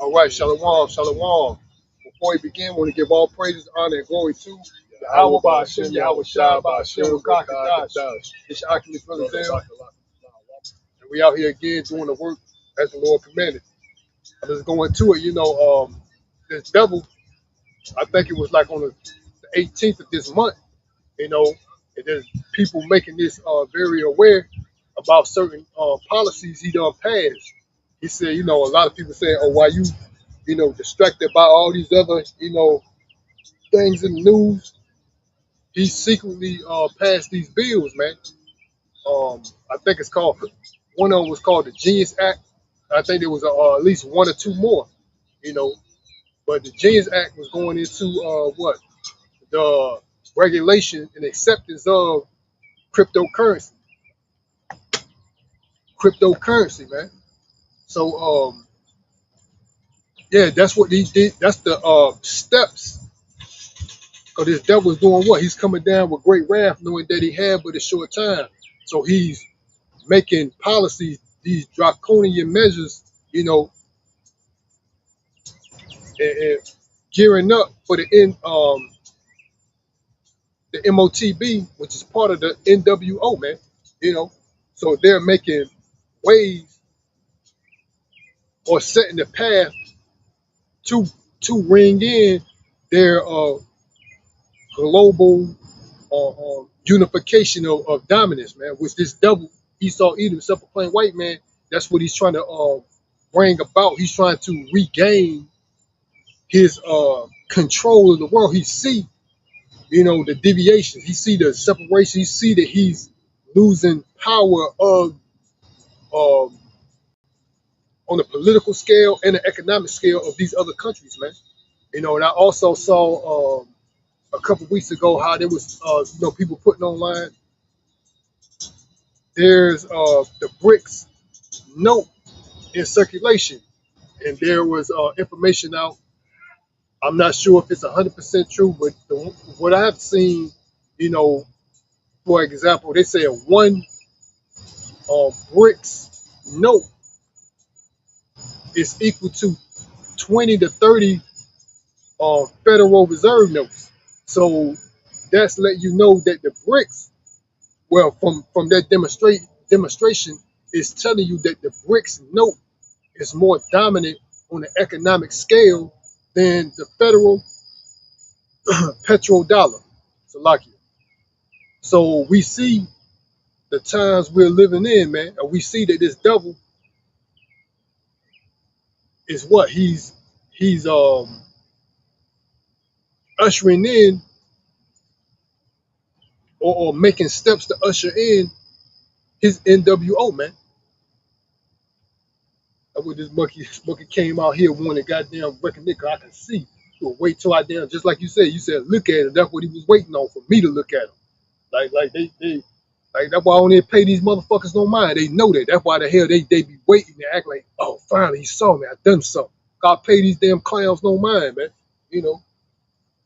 All right, Shalom, Shalom. Before we begin, we want to give all praises, honor, and glory to Yahweh Ba'Hashem, Yahweh Shai Ba'Hashem, Wakakadash, Ishakili Philadelphia. And we out here again doing the work as the Lord commanded. I'm just going to it, this devil, I think it was like on the 18th of this month, and there's people making this very aware about certain policies he done passed. He said, a lot of people saying, oh, why you, distracted by all these other, things in the news. He secretly passed these bills, man. I think it's called, one of them was called the Genius Act. I think there was at least one or two more, you know. But the Genius Act was going into the regulation and acceptance of cryptocurrency. Man. So yeah, that's what he did. That's the steps. Because this devil is doing what? He's coming down with great wrath, knowing that he had but a short time. So he's making policies, these draconian measures, and gearing up for the MOTB, which is part of the NWO, man. So they're making ways or setting the path to ring in their global unification of dominance, man. Which this devil Esau Edom, self-proclaimed white man, that's what he's trying to bring about. He's trying to regain his control of the world. He see, the deviations. He see the separation. He see that he's losing power of on the political scale and the economic scale of these other countries, man. And I also saw a couple weeks ago how there was people putting online. There's the BRICS note in circulation, and there was information out. I'm not sure if it's 100% true, but what I've seen, for example, they say one BRICS note is equal to 20 to 30 Federal Reserve notes. So that's let you know that the BRICS, well, from that demonstration, is telling you that the BRICS note is more dominant on the economic scale than the federal petrodollar. Salakia. So we see the times we're living in, man, and we see that this devil is what he's ushering in or making steps to usher in his NWO, man. That's what this monkey came out here wanting goddamn recognition. I can see. He'll wait till I damn, just like you said look at him. That's what he was waiting on, for me to look at him. Like they like that's why I don't even pay these motherfuckers no mind. They know that. That's why the hell they be waiting to act like, oh, finally he saw me. I done something. God pay these damn clowns no mind, man.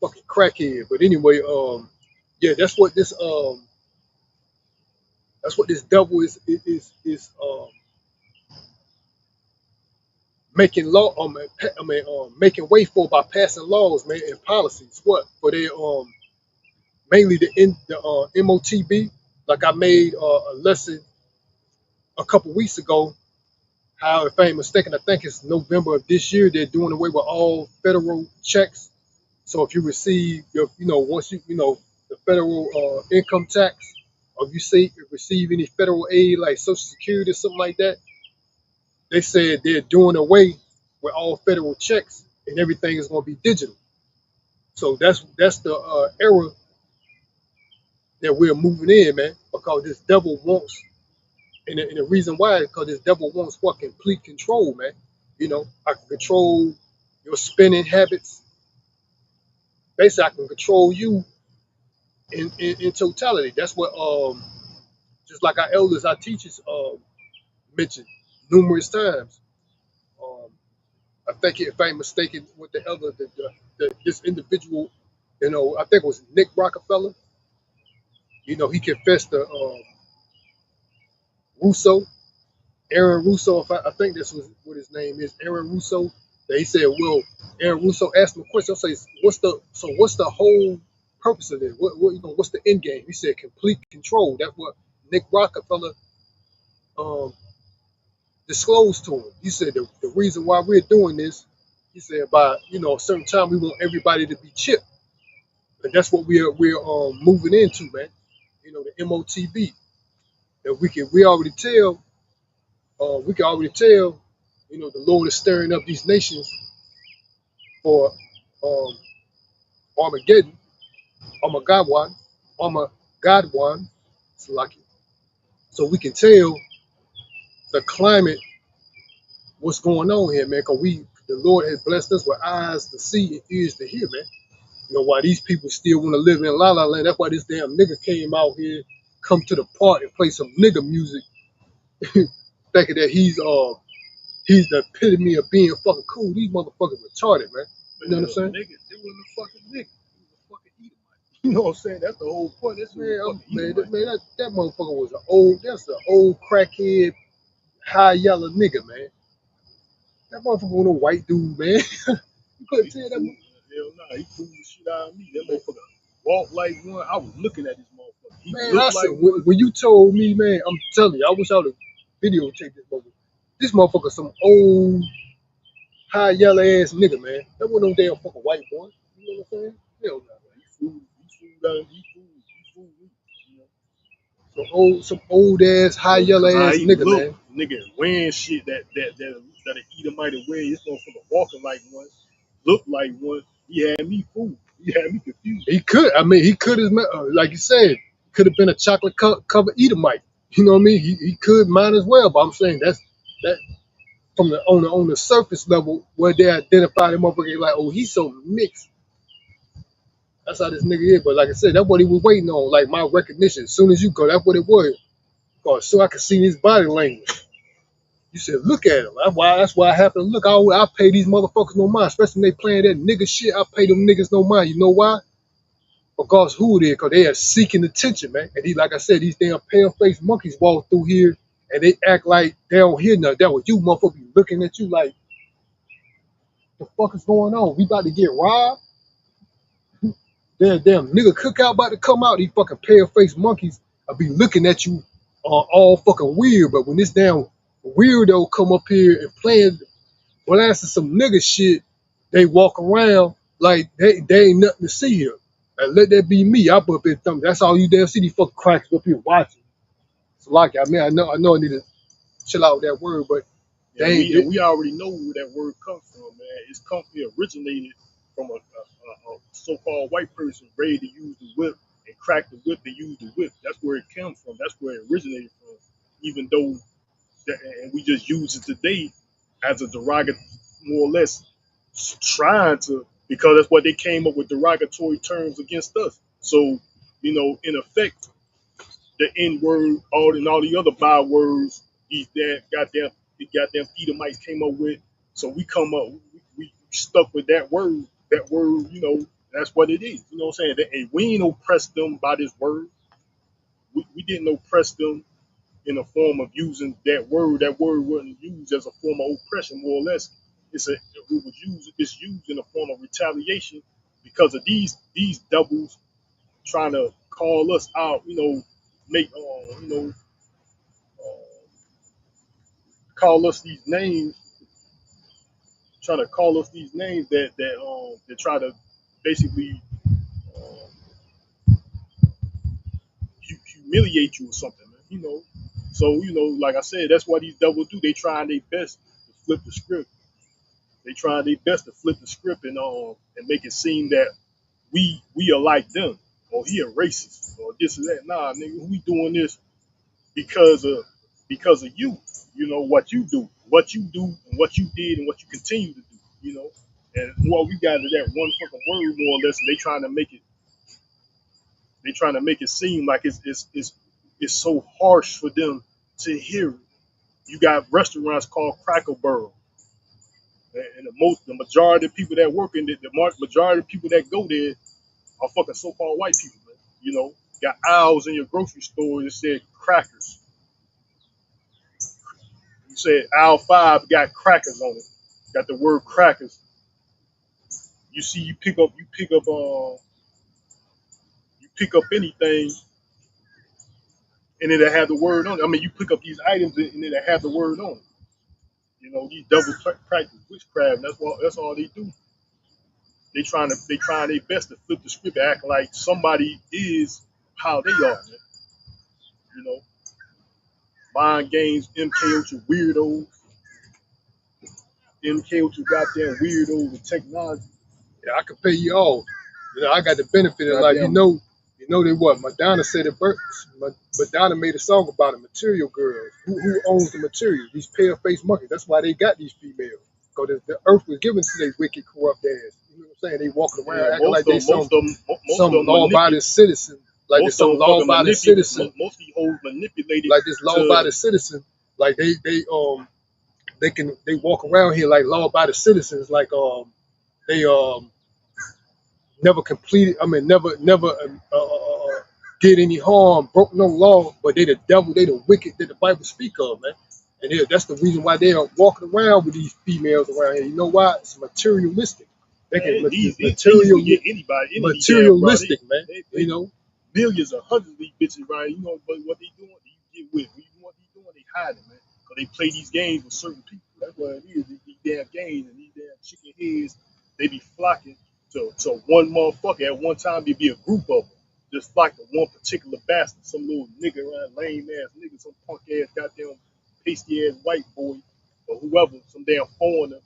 Fucking crackhead. But anyway, yeah, that's what this devil is making law. Making way for by passing laws, man, and policies. What for their mainly the MOTB. Like I made a lesson a couple weeks ago. How, if I ain't mistaken, I think it's November of this year, they're doing away with all federal checks. So if you receive your, once the federal income tax, or if you receive any federal aid like Social Security or something like that, they said they're doing away with all federal checks and everything is going to be digital. So that's the era that we're moving in, man, because this devil wants, and the reason why is because this devil wants what? Complete control, man. I can control your spending habits. Basically, I can control you in totality. That's what just like our elders, our teachers mentioned numerous times. I think, if I ain't mistaken, with the elder, this individual, I think it was Nick Rockefeller. He confessed to Rousseau, Aaron Russo, if I think that's what his name is, Aaron Russo. That he said, well, Aaron Russo asked him a question. I say, what's the whole purpose of it? What's the end game? He said, complete control. That's what Nick Rockefeller um, disclosed to him. He said the reason why we're doing this, he said by a certain time we want everybody to be chipped, and that's what we're moving into, man. The MOTB. That we can already tell, the Lord is stirring up these nations for um, Armageddon, Armageddon, Armageddon, Salaki. So we can tell the climate, what's going on here, man. Cause the Lord has blessed us with eyes to see and ears to hear, man. Why these people still want to live in La La Land. That's why this damn nigga came out here, come to the park and play some nigga music, thinking that he's the epitome of being fucking cool. These motherfuckers retarded, man. You know what I'm saying? Nigga, they wasn't a fucking nigga. He was a fucking Edomite. You know what I'm saying? That's the whole point. That's That motherfucker was that's an old crackhead, high yellow nigga, man. That motherfucker was a white dude, man. You couldn't tell that. Hell nah, he fooled the shit out of me. That motherfucker walked like one. I was looking at this motherfucker. He Man, I looked said, like one. when you told me, man, I'm telling you, I wish I would have videotaped this motherfucker. This motherfucker some old, high yellow ass nigga, man. That wasn't no damn fucking white boy. You know what I'm saying? Hell no. He fooled me. You know? Some old ass, high yellow Cause how ass he nigga, look, man. nigga wearing shit that an Edomite wear. This motherfucker walking like one, look like one. He had me fooled. He had me confused. He could have, like you said, could have been a chocolate covered Edomite. You know what I mean? He could mine as well, but I'm saying that from the on the surface level where they identify the motherfucker like, oh, he's so mixed. That's how this nigga is. But like I said, that's what he was waiting on. Like my recognition. As soon as you go, that's what it was. So I could see his body language. You said, look at him. That's why I happen to look. I pay these motherfuckers no mind, especially when they playing that nigga shit. I pay them niggas no mind. You know why? Because who it is? Because they are seeking attention, man. And like I said, these damn pale faced monkeys walk through here and they act like they don't hear nothing. That was you, motherfucker, looking at you like, the fuck is going on? We about to get robbed? Damn nigga cookout about to come out. These fucking pale faced monkeys will be looking at you all fucking weird. But when this damn weirdo come up here and blasting some nigga shit, they walk around like they ain't nothing to see here. And let that be me. I put up there thumbs. That's all you damn see these fucking cracks up here watching. So like I mean, I know I need to chill out with that word, but We already know where that word comes from, man. It originated from a so-called white person ready to use the whip and crack the whip and use the whip. That's where it comes from. That's where it originated from. Even though, and we just use it today as a derogatory, more or less, trying to, because that's what they came up with derogatory terms against us. So, in effect, the N word, all the other bywords, the goddamn Edomites came up with. So we come up, we stuck with that word. That word, that's what it is. You know what I'm saying? And we ain't oppressed them by this word. We didn't oppress them in the form of using that word. That word wasn't used as a form of oppression, more or less. It's used in a form of retaliation because of these doubles trying to call us out, make call us these names, trying to call us these names that try to basically humiliate you or something, man. So like I said, that's what these doubles do. They try their best to flip the script. They try their best to flip the script and make it seem that we are like them, or he a racist, or this or that. Nah, nigga, we doing this because of you. What you do, and what you did, and what you continue to do. And what we got is that one fucking word, more or less, and they trying to make it seem like it's so harsh for them to hear it. You got restaurants called Cracker Barrel, and the majority of people that work in the majority of people that go there are fucking so-called white people, man. Got aisles in your grocery store that said crackers. You said aisle 5 got crackers on it. Got the word crackers. You see, you pick up anything, and it'll have the word on it. I mean, you pick up these items, and it'll have the word on it. You know, these double practice witchcraft. That's all they do. They trying their best to flip the script, act like somebody is how they are. Man. You know, mind games, MK with your weirdos, MK with your goddamn weirdos with technology. Yeah, I can pay you all. You know, I got the benefit of life. Goddamn, You know they what? Madonna said it. Madonna made a song about it. Material girls. Who owns the material? These pale faced monkeys. That's why they got these females. Because the earth was given to their wicked, corrupt ass. You know what I'm saying? They walking around yeah, acting like they most of some them law abiding citizen. Like there's most of some them law fucking abiding citizen. most of these hoes manipulated Like this law to abiding citizen. Like they walk around here like law abiding citizens. Like they never completed. I mean, never did any harm, broke no law, but they the devil, they the wicked that the Bible speak of, man. And that's the reason why they are walking around with these females around here. You know why? It's materialistic. They can man, these will get anybody, any of these damn bro. materialistic, man. They You know, millions or hundreds of these bitches, right? You know, but what they doing? You get with. What they doing? They hiding, man. Because they play these games with certain people. That's what it is. These damn games and these damn chicken heads, they be flocking to one motherfucker at one time. They be a group of them. Just like the one particular bastard, some little nigga around, lame ass nigga, some punk ass goddamn pasty ass white boy or whoever, some damn foreigner.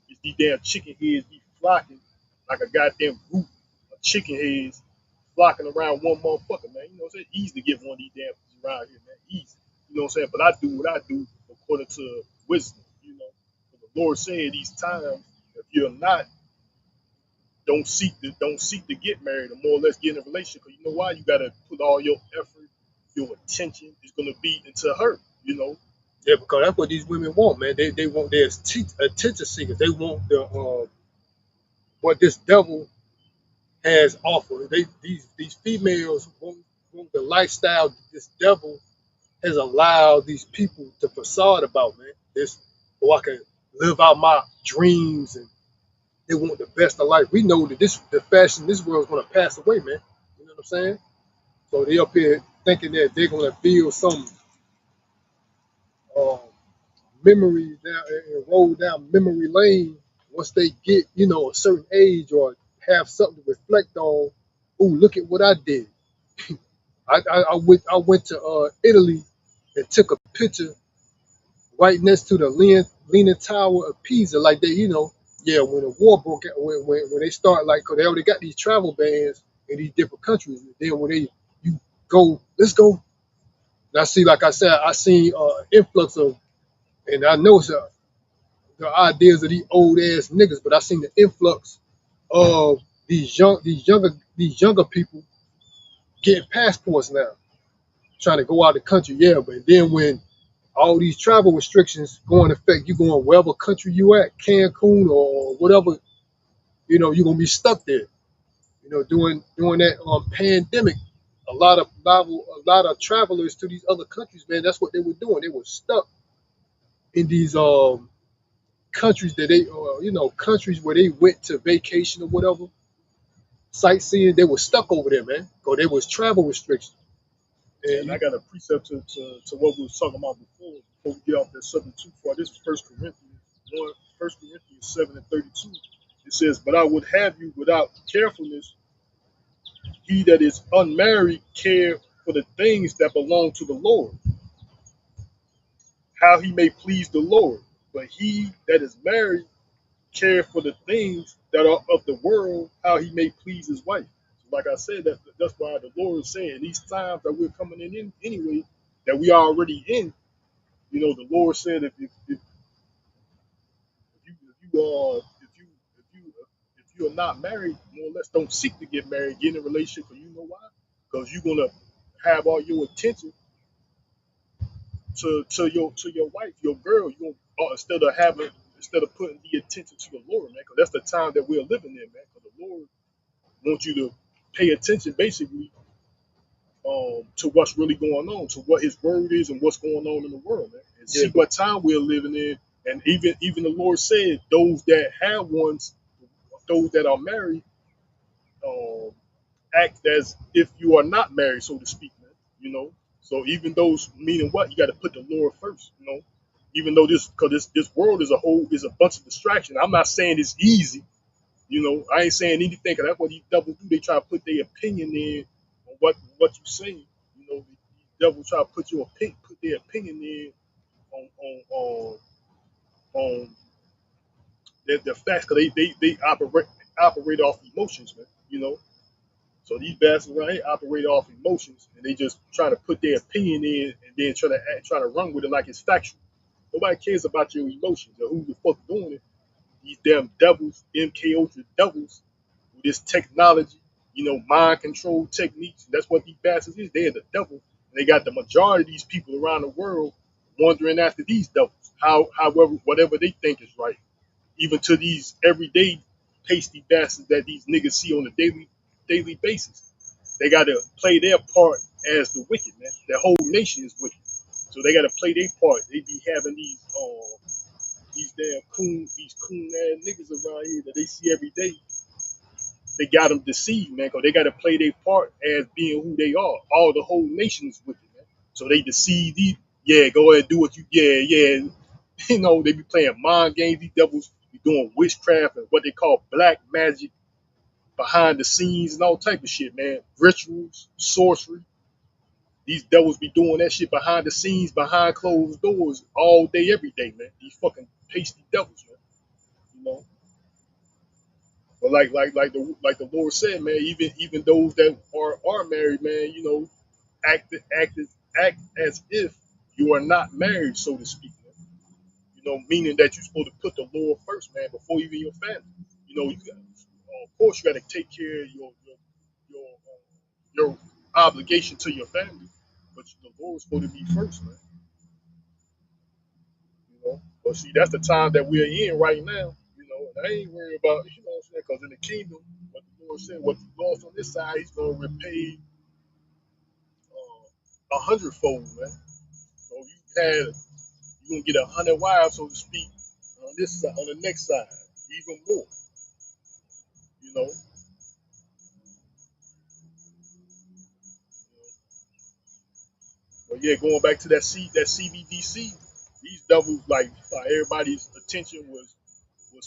It's these damn chicken heads be flocking like a goddamn group of chicken heads flocking around one motherfucker, man. You know what I'm saying? Easy to get one of these damn bitches around here, man. Easy. You know what I'm saying? But I do what I do according to wisdom, you know. But the Lord said these times, if you're not, don't seek to get married or more or less get in a relationship. Because you know why? You gotta put all your effort, your attention is gonna be into her, you know. yeah, because that's what these women want, man. They want their attention seekers. They want the what this devil has offered. These females want the lifestyle that this devil has allowed these people to facade about, man. This, oh, I can live out my dreams, and they want the best of life. We know that the fashion in this world is gonna pass away, man. You know what I'm saying? So they up here thinking that they're gonna build some uh, memories down and roll down memory lane once they get, a certain age or have something to reflect on. Oh, look at what I did. I went to Italy and took a picture right next to the Leaning Tower of Pisa, like they, yeah, when the war broke out, when they start, like, 'cause they already got these travel bans in these different countries. And then when you go, let's go. And I see, like I said, I seen influx of, and I know it's the ideas of these old ass niggas, but I seen the influx of these younger people getting passports now, trying to go out of the country. Yeah, but then when all these travel restrictions go in effect, you going wherever country you at, Cancun or whatever, you're gonna be stuck there. During that pandemic, a lot of travelers to these other countries, man, that's what they were doing. They were stuck in these countries that countries where they went to vacation or whatever, sightseeing. They were stuck over there, man, because there was travel restrictions. And And I got a precept to what we was talking about before we get off that subject too far. This is First Corinthians 1, 7:32. It says, "But I would have you without carefulness, he that is unmarried care for the things that belong to the Lord, how he may please the Lord. But he that is married care for the things that are of the world, how he may please his wife." So like I said, that's why the Lord is saying these times that we're coming in anyway, that we are already in. You know, the Lord said if you are not married, more or less, don't seek to get married, get in a relationship. Because you know why? Because you're gonna have all your attention to your wife, your girl. You gonna instead of putting the attention to the Lord, man. Because that's the time that we're living in, man. Because the Lord wants you to pay attention, basically, to what's really going on, to what His word is and what's going on in the world, man. and Yeah, see what time we're living in. And even the Lord said, those that have ones, those that are married, um, act as if you are not married, so to speak, man. You know. So even those meaning what you got to put the Lord first. You know. Even though this world is a bunch of distraction. I'm not saying it's easy. You know, I ain't saying anything, because that's what these devils do. They try to put their opinion in on what you saying. You know, these devils try to put their opinion in on the facts, because they operate off emotions, man. You know, so these bastards right here operate off emotions, and they just try to put their opinion in, and then try to run with it like it's factual. Nobody cares about your emotions or who the fuck doing it. These damn devils, MK Ultra devils, with this technology, you know, mind control techniques. That's what these bastards is. They're the devil. And they got the majority of these people around the world wandering after these devils. However, whatever they think is right. Even to these everyday pasty bastards that these niggas see on a daily basis. They gotta play their part as the wicked, man. The whole nation is wicked. So they gotta play their part. They be having these damn these coon ass niggas around here that they see every day. They got them deceived, man, because they got to play their part as being who they are. All the whole nation is wicked, man. So they deceive these. Yeah, go ahead, do what you. Yeah. You know, they be playing mind games. These devils be doing witchcraft and what they call black magic behind the scenes and all type of shit, man. Rituals, sorcery. These devils be doing that shit behind the scenes, behind closed doors, all day, every day, man. These fucking pasty devils, man. You know. But like the Lord said, man, even those that are married, man, you know, act as if you are not married, so to speak. Man. You know, meaning that you're supposed to put the Lord first, man, before even your family. You know, of course you got to take care of your obligation to your family, but the Lord's supposed to be first, man. You know, but see, that's the time that we're in right now. You know, and I ain't worried about, you know what I'm saying, because in the kingdom, what the Lord said, what you lost on this side, He's gonna repay 100-fold, man. So you gonna get 100 wives, so to speak, on this side, on the next side, even more. You know, but yeah, going back to that CBDC, these devils, like everybody's attention was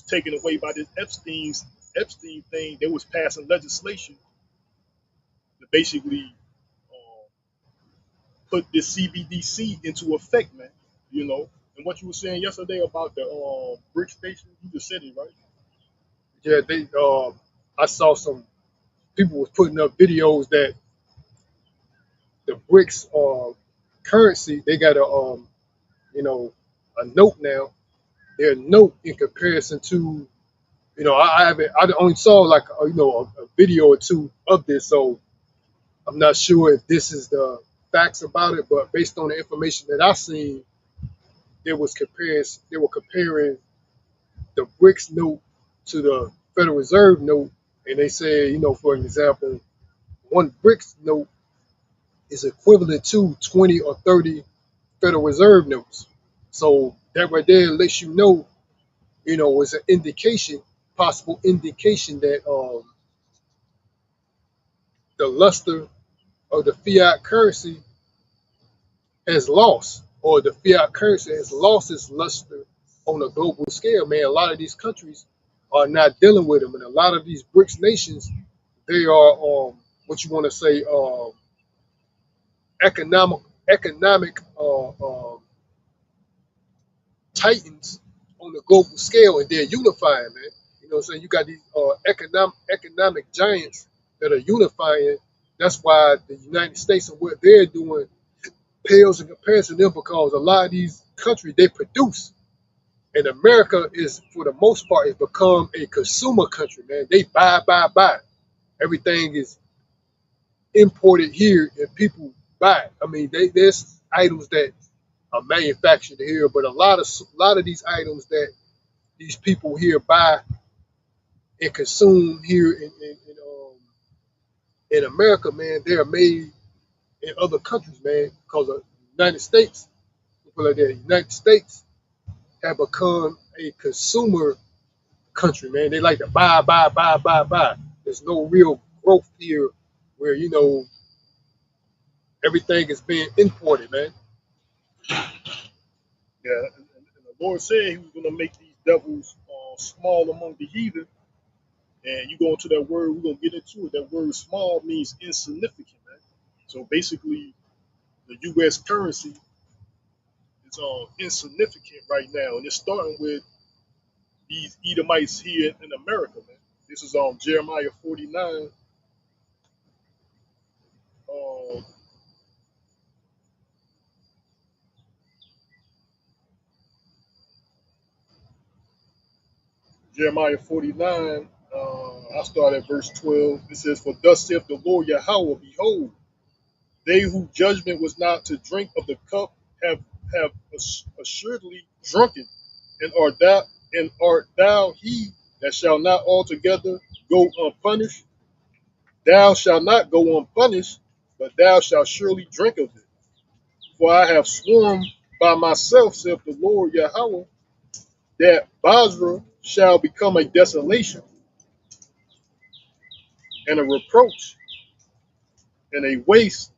taken away by this Epstein thing. They was passing legislation to basically put this CBDC into effect, man. You know, and what you were saying yesterday about the brick station, you just said it right. yeah. I saw some people was putting up videos that the bricks currency. They got you know, a note now. Their note in comparison to, I haven't. I only saw like a video or two of this, so I'm not sure if this is the facts about it. But based on the information that I've seen, they were comparing the BRICS note to the Federal Reserve note, and they said, for an example, one BRICS note is equivalent to 20 or 30 Federal Reserve notes. So that right there lets it's an indication, possible indication that the luster of the fiat currency has lost, or the fiat currency has lost its luster on a global scale. Man, a lot of these countries are not dealing with them, and a lot of these BRICS nations, they are what you want to say, economic titans on the global scale, and they're unifying, man. You know what I'm saying? You got these economic giants that are unifying. That's why the United States and what they're doing pales in comparison to them, because a lot of these countries, they produce. And America is, for the most part, has become a consumer country, man. They buy. Everything is imported here and people buy it. I mean, there's items that are manufactured here, but a lot of these items that these people here buy and consume here in America, man, they are made in other countries, man, because the United States put it like that, United States have become a consumer country, man. They like to buy, buy, buy, buy, buy. There's no real growth here where, everything is being imported, man. Yeah, and the Lord said He was going to make these devils small among the heathen. And you go into that word, we're going to get into it. That word small means insignificant, man. So basically, the U.S. currency is insignificant right now. And it's starting with these Edomites here in America, man. This is Jeremiah 49. Um, Jeremiah 49, I start at verse 12. It says, "For thus saith the Lord Yahweh, behold, they whose judgment was not to drink of the cup have assuredly drunken, and art thou he that shall not altogether go unpunished? Thou shalt not go unpunished, but thou shalt surely drink of it. For I have sworn by myself, saith the Lord Yahweh, that Basra shall become a desolation and a reproach and a waste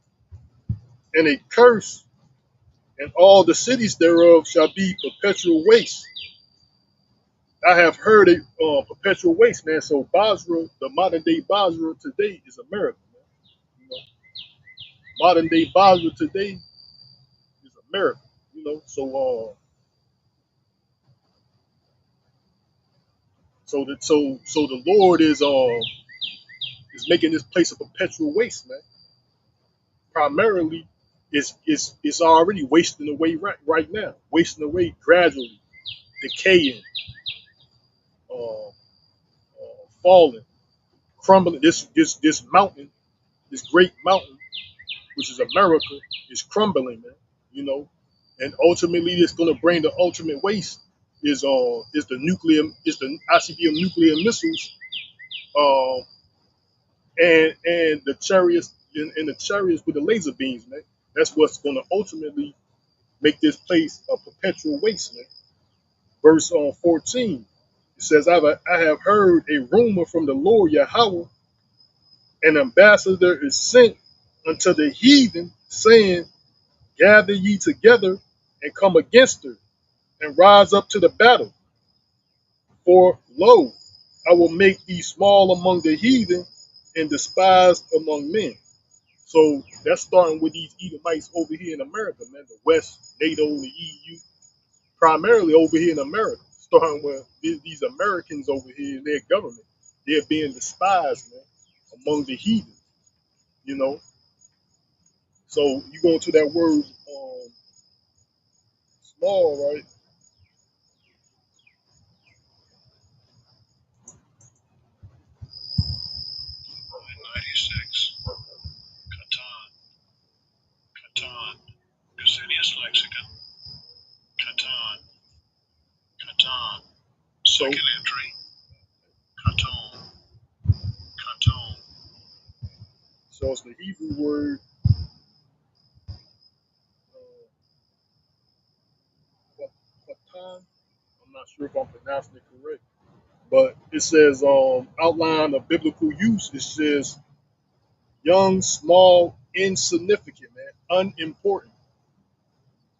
and a curse, and all the cities thereof shall be perpetual waste." I have heard a perpetual waste, man. So Basra, the modern day Basra today is America, man. You know, modern day Basra today is America. So the Lord is making this place a perpetual waste, man. Primarily, it's already wasting away right now, wasting away gradually, decaying, uh, falling, crumbling. This mountain, this great mountain, which is America, is crumbling, man. You know, and ultimately, it's going to bring the ultimate waste is the ICBM nuclear missiles, uh, and the chariots and the chariots with the laser beams, man. That's what's going to ultimately make this place a perpetual waste, man. Verse 14, it says, I have heard a rumor from the Lord Yahweh, an ambassador is sent unto the heathen, saying, gather ye together and come against her, and rise up to the battle. For lo, I will make thee small among the heathen and despised among men. So that's starting with these Edomites over here in America, man. The West, NATO, the EU, primarily over here in America. Starting with these Americans over here in their government. They're being despised, man, among the heathen, you know. So you go into that word small, right? 96. Catan, Catan, Gesenius lexicon. Catan, Catan. Second entry. Catan, Catan. So it's the Hebrew word Catan. I'm not sure if I'm pronouncing it correct, but it says outline of biblical use. It says young, small, insignificant, man, unimportant.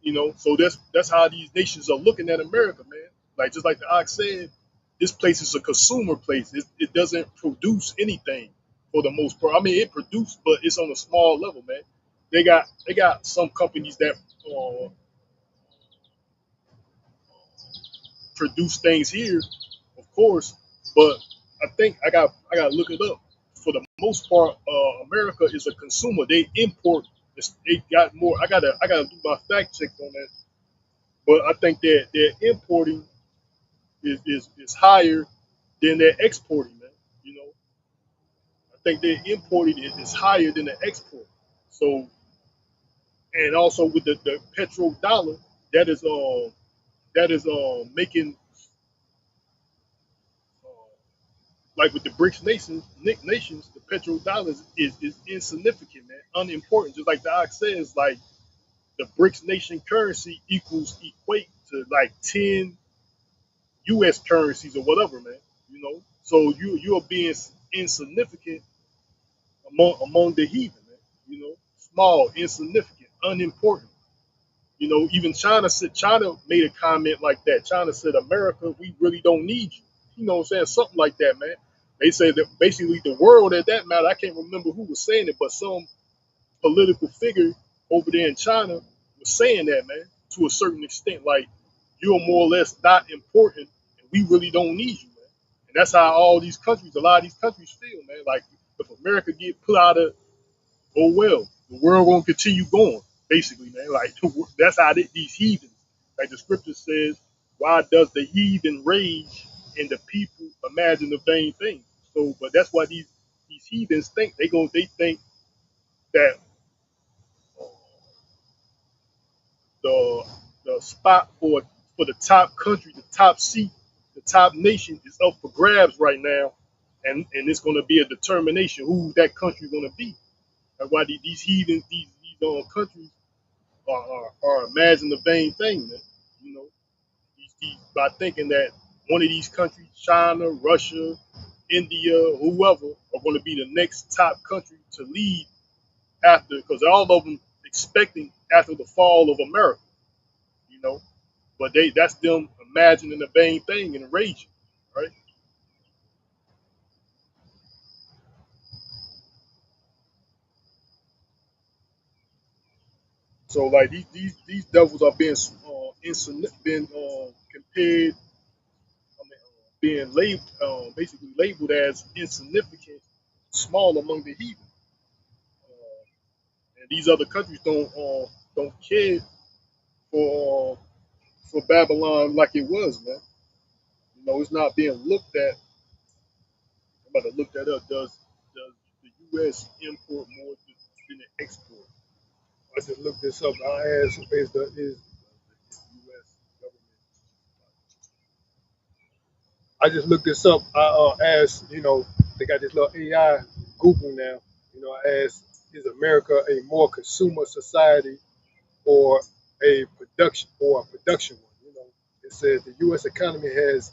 You know, so that's how these nations are looking at America, man. Like just like the Ox said, this place is a consumer place. It doesn't produce anything for the most part. I mean, it produced, but it's on a small level, man. They got some companies that uh, produce things here, of course, but I think I got to look it up. For the most part, America is a consumer. They import. They got more. I gotta do my fact check on that. But I think that their importing is higher than their exporting, man. You know, I think their importing is higher than the export. So, and also with the petrodollar, that is making like with the BRICS nations, the petrodollar is insignificant, man, unimportant. Just like the Ox says, like the BRICS nation currency equate to like 10 U.S. currencies or whatever, man. You know, so you're being insignificant among the heathen, man. You know, small, insignificant, unimportant. You know, even China made a comment like that. China said, America, we really don't need you. You know what I'm saying? Something like that, man. They say that basically the world at that matter, I can't remember who was saying it, but some political figure over there in China was saying that, man, to a certain extent, like you're more or less not important and we really don't need you, man. And that's how all these countries, a lot of these countries feel, man. Like if America get put out of, oh well, the world gonna continue going, basically, man. Like that's how these heathens, like the scripture says, why does the heathen rage and the people imagine the vain things? So, but that's why these heathens think they think that the the spot for the top country, the top seat, the top nation is up for grabs right now, and it's going to be a determination who that country is going to be. That's why these heathens, these countries are imagining the vain thing, man. You know, by thinking that one of these countries, China, Russia, India, whoever, are going to be the next top country to lead after, because all of them expecting after the fall of America, you know. But that's them imagining the vain thing and raging, right? So like these devils are being compared, I mean, being labeled basically labeled as insignificant, small among the heathen. And these other countries don't care for Babylon like it was, man. You know, it's not being looked at. I'm about to look that up. Does the U.S. import more than it export? I just looked this up. I asked, is U.S. government? I just looked this up. I asked, they got this little AI Google now. I asked, is America a more consumer society or a production one? It says the U.S. economy has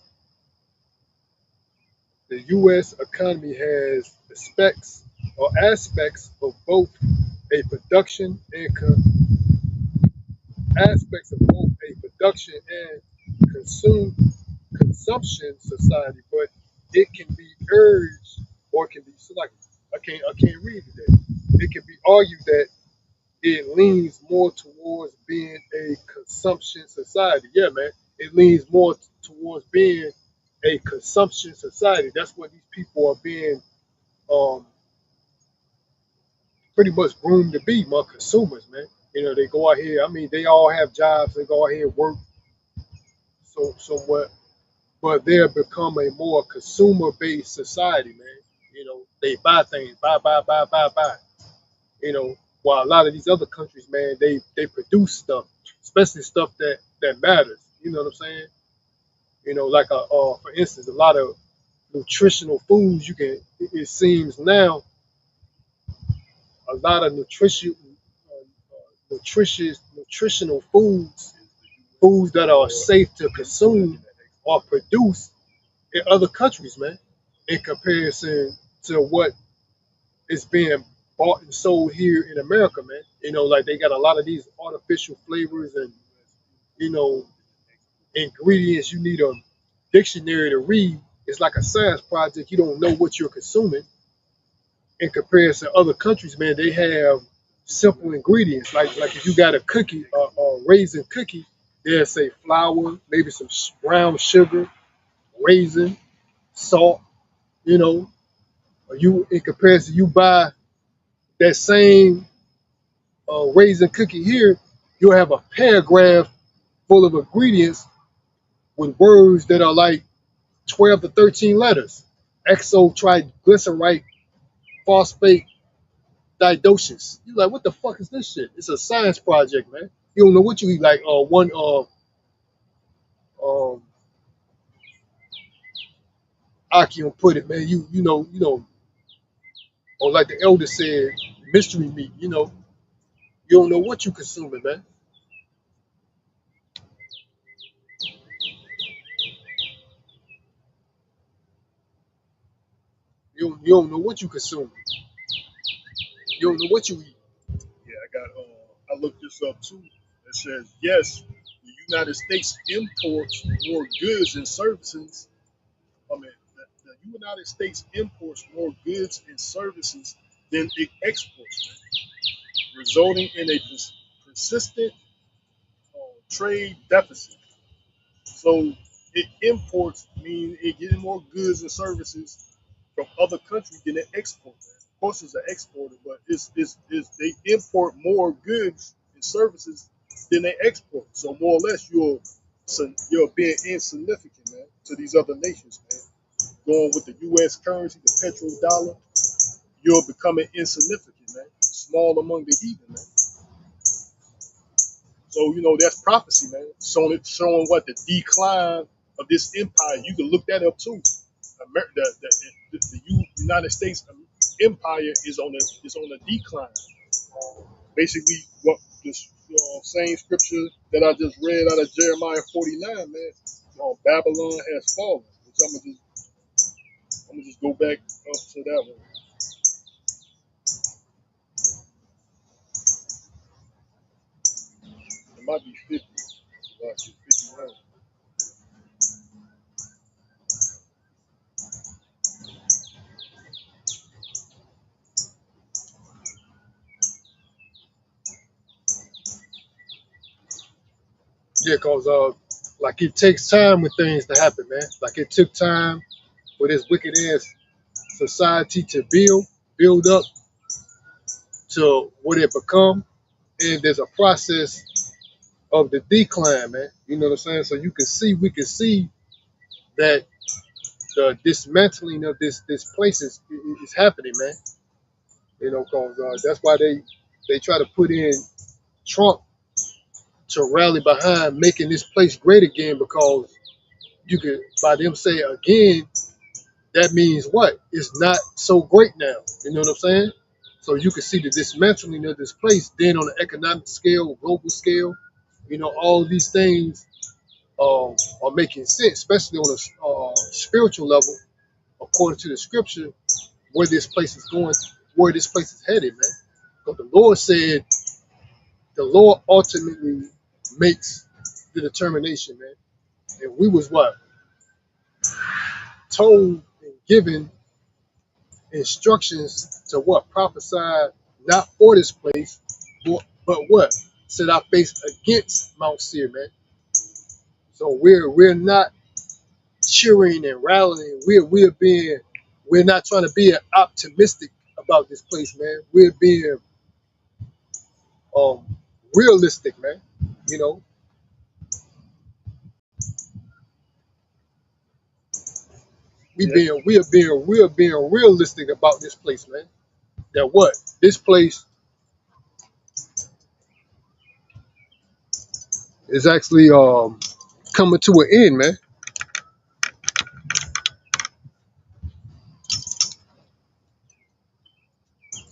aspects of both a production and aspects of both a production and consumption society, but it can be urged or it can be selected. I can't read today. It can be argued that it leans more towards being a consumption society. Yeah, man. It leans more towards being a consumption society. That's what these people are being um, pretty much groomed to be, more consumers, man. They go out here. I mean, they all have jobs. They go out here and work somewhat, but they've become a more consumer-based society, man. They buy things, buy. While a lot of these other countries, man, they produce stuff, especially stuff that matters. You know what I'm saying? Like for instance, a lot of nutritional foods. It seems now a lot of nutritional foods that are safe to consume are produced in other countries, man, in comparison to what is being bought and sold here in America, man. Like they got a lot of these artificial flavors and, you know, ingredients you need a dictionary to read. It's like a science project. You don't know what you're consuming in comparison to other countries, man. They have simple ingredients. Like if you got a cookie, a raisin cookie, they'll say flour, maybe some brown sugar, raisin, salt, you know. You in comparison, you buy that same raisin cookie here, you'll have a paragraph full of ingredients with words that are like 12 to 13 letters. Exotriglyceride phosphate didocious. You're like, what the fuck is this shit? It's a science project, man. You don't know what you eat. Like one Akium put it, man. Or like the elder said, mystery meat. You don't know what you consuming, man. You don't know what you consume. You don't know what you eat. Yeah, I got. I looked this up too. It says yes, the United States imports more goods and services. I mean, the United States imports more goods and services than it exports, resulting in a persistent trade deficit. So it imports, meaning it getting more goods and services from other countries than it exports. Of course, it's an exporter, but it's they import more goods and services than they export. So more or less, you're being insignificant, man, to these other nations, man. Going with the U.S. currency, the petrodollar, you're becoming insignificant, man. Small among the heathen, man. So that's prophecy, man. Showing what the decline of this empire. You can look that up too. The United States empire is on a decline. Basically, what this same scripture that I just read out of Jeremiah 49, man. Babylon has fallen. Which I'm gonna just go back up to that one. It might be 50. It might be 51. Yeah, cause like it takes time with things to happen, man. Like it took time for this wicked ass society to build up to what it become, and there's a process of the decline, man. You know what I'm saying? So we can see that the dismantling of this place is happening, man. You know, cause that's why they try to put in Trump to rally behind making this place great again, because you could by them say again, that means what? It's not so great now. You know what I'm saying? So you can see the dismantling of this place. Then on an economic scale, global scale, all these things are making sense, especially on a spiritual level, according to the scripture, where this place is going, where this place is headed, man. But the Lord said, the Lord ultimately makes the determination, man. And we was what? Told and given instructions to what? Prophesy not for this place, but what? Set our face against Mount Seir, man. So we're not cheering and rallying. We're not trying to be optimistic about this place, man. We're being um realistic, man. You know, Yeah, we are being realistic about this place, man. That what? This place is actually coming to an end, man.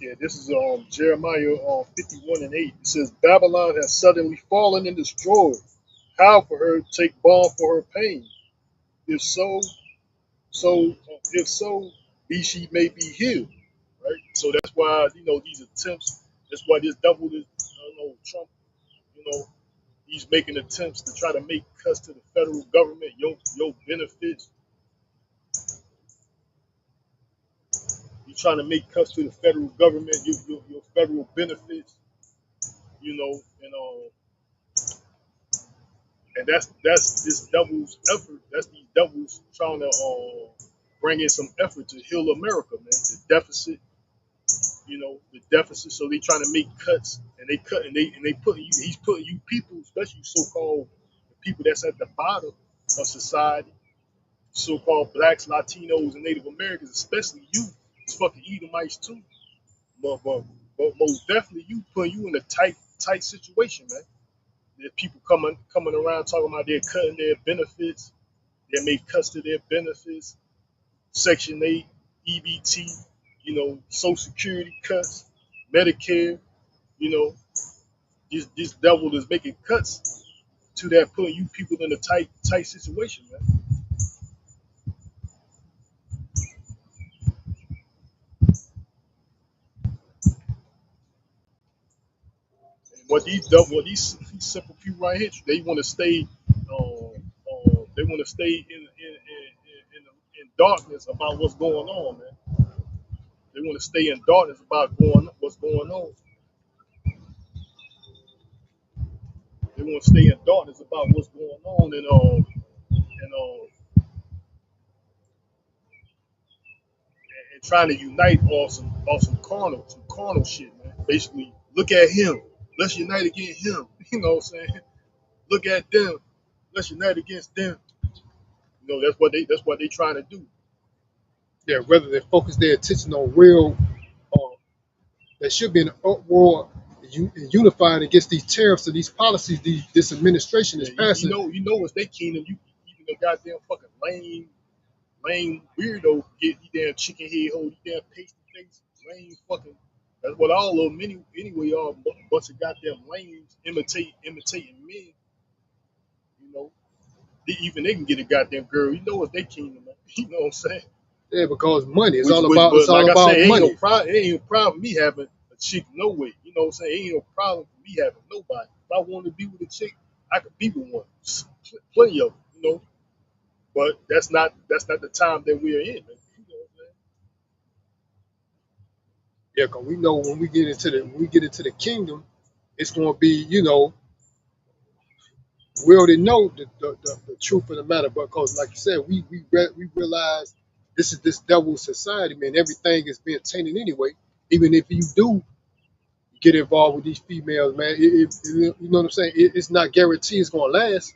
yeah. This is Jeremiah 51:8. It says Babylon has suddenly fallen and destroyed. How for her to take balm for her pain? If so, if so, be she may be healed. Right. So that's why these attempts. That's why this devil is, Trump. You know, he's making attempts to try to make cuts to the federal government, your benefits. He's trying to make cuts to the federal government, your federal benefits. And that's this devil's effort. That's these devils trying to bring in some effort to heal America, man. The deficit. So they trying to make cuts, and they cut, and they putting you. He's putting you people, especially so-called people that's at the bottom of society, so-called blacks, Latinos, and Native Americans, especially you. It's fucking Edomites too. But most definitely, putting you in a tight situation, man. There's people coming around talking about they're cutting their benefits. They made cuts to their benefits, Section 8, EBT, Social Security cuts, Medicare. You know, this devil is making cuts to that, putting you people in a tight situation, man. these simple people right here, they want to stay, in darkness about what's going on, man. They want to stay in darkness about what's going on. They want to stay in darkness about what's going on, and trying to unite some carnal shit, man. Basically, look at him. Let's unite against him. You know what I'm saying? Look at them. Let's unite against them. You know, that's what they trying to do. Yeah, rather than focus their attention on real, uh, there should be an uproar unifying against these tariffs and these policies this administration Yeah, is passing. you know what's their kingdom. You even the goddamn fucking lame weirdo get you damn chicken head hold, you damn pasty face, lame fucking. That's what all of them anyway are a bunch of goddamn lames imitating men. You know, even they can get a goddamn girl. You know what's their kingdom, man. You know what I'm saying? Yeah, because money. But It's all like I said, about money. it ain't no problem me having a chick no way. You know what I'm saying? It ain't no problem for me having nobody. If I want to be with a chick, I could be with one. Plenty of them, you know. But that's not the time that we're in, man. You know what Yeah, because we know when we get into the kingdom, it's going to be, we already know the truth of the matter. Because, like you said, we realize this devil society, man. Everything is being tainted anyway. Even if you do get involved with these females, man, you know what I'm saying? It's not guaranteed it's going to last.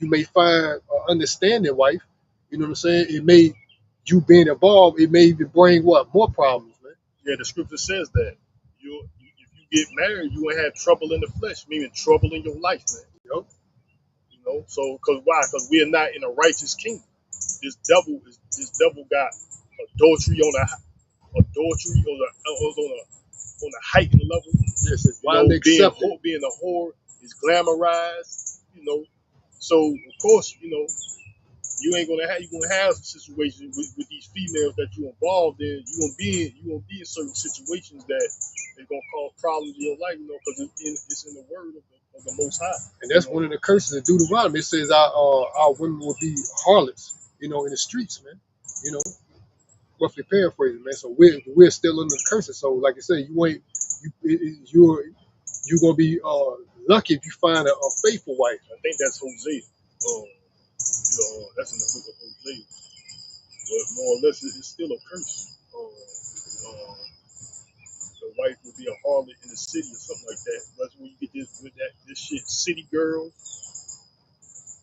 You may find an understanding wife. You know what I'm saying? You being involved, it may even bring what more problems, man. Yeah, the scripture says that if you get married, you will have trouble in the flesh, meaning trouble in your life, man. You know? You know, so because why? Because we are not in a righteous kingdom. This devil got adultery on a heightened level. Yes, it's You know, widely accepted. being a whore is glamorized. You know, so of course, you know, you're gonna have situations with these females that you're involved in. You're gonna be in certain situations that they're gonna cause problems in your life. You know, because it's in the word of the Most High. And that's You know, one of the curses in Deuteronomy. It says our women will be harlots, in the streets, man. You know, roughly paraphrasing, man. So we're still under the curses. So like I said, you're gonna be lucky if you find a faithful wife. I think that's Hosea. That's in the book of Hosea. But more or less, it's still a curse. The wife would be a harlot in the city or something like that. That's where you get this shit. City girls.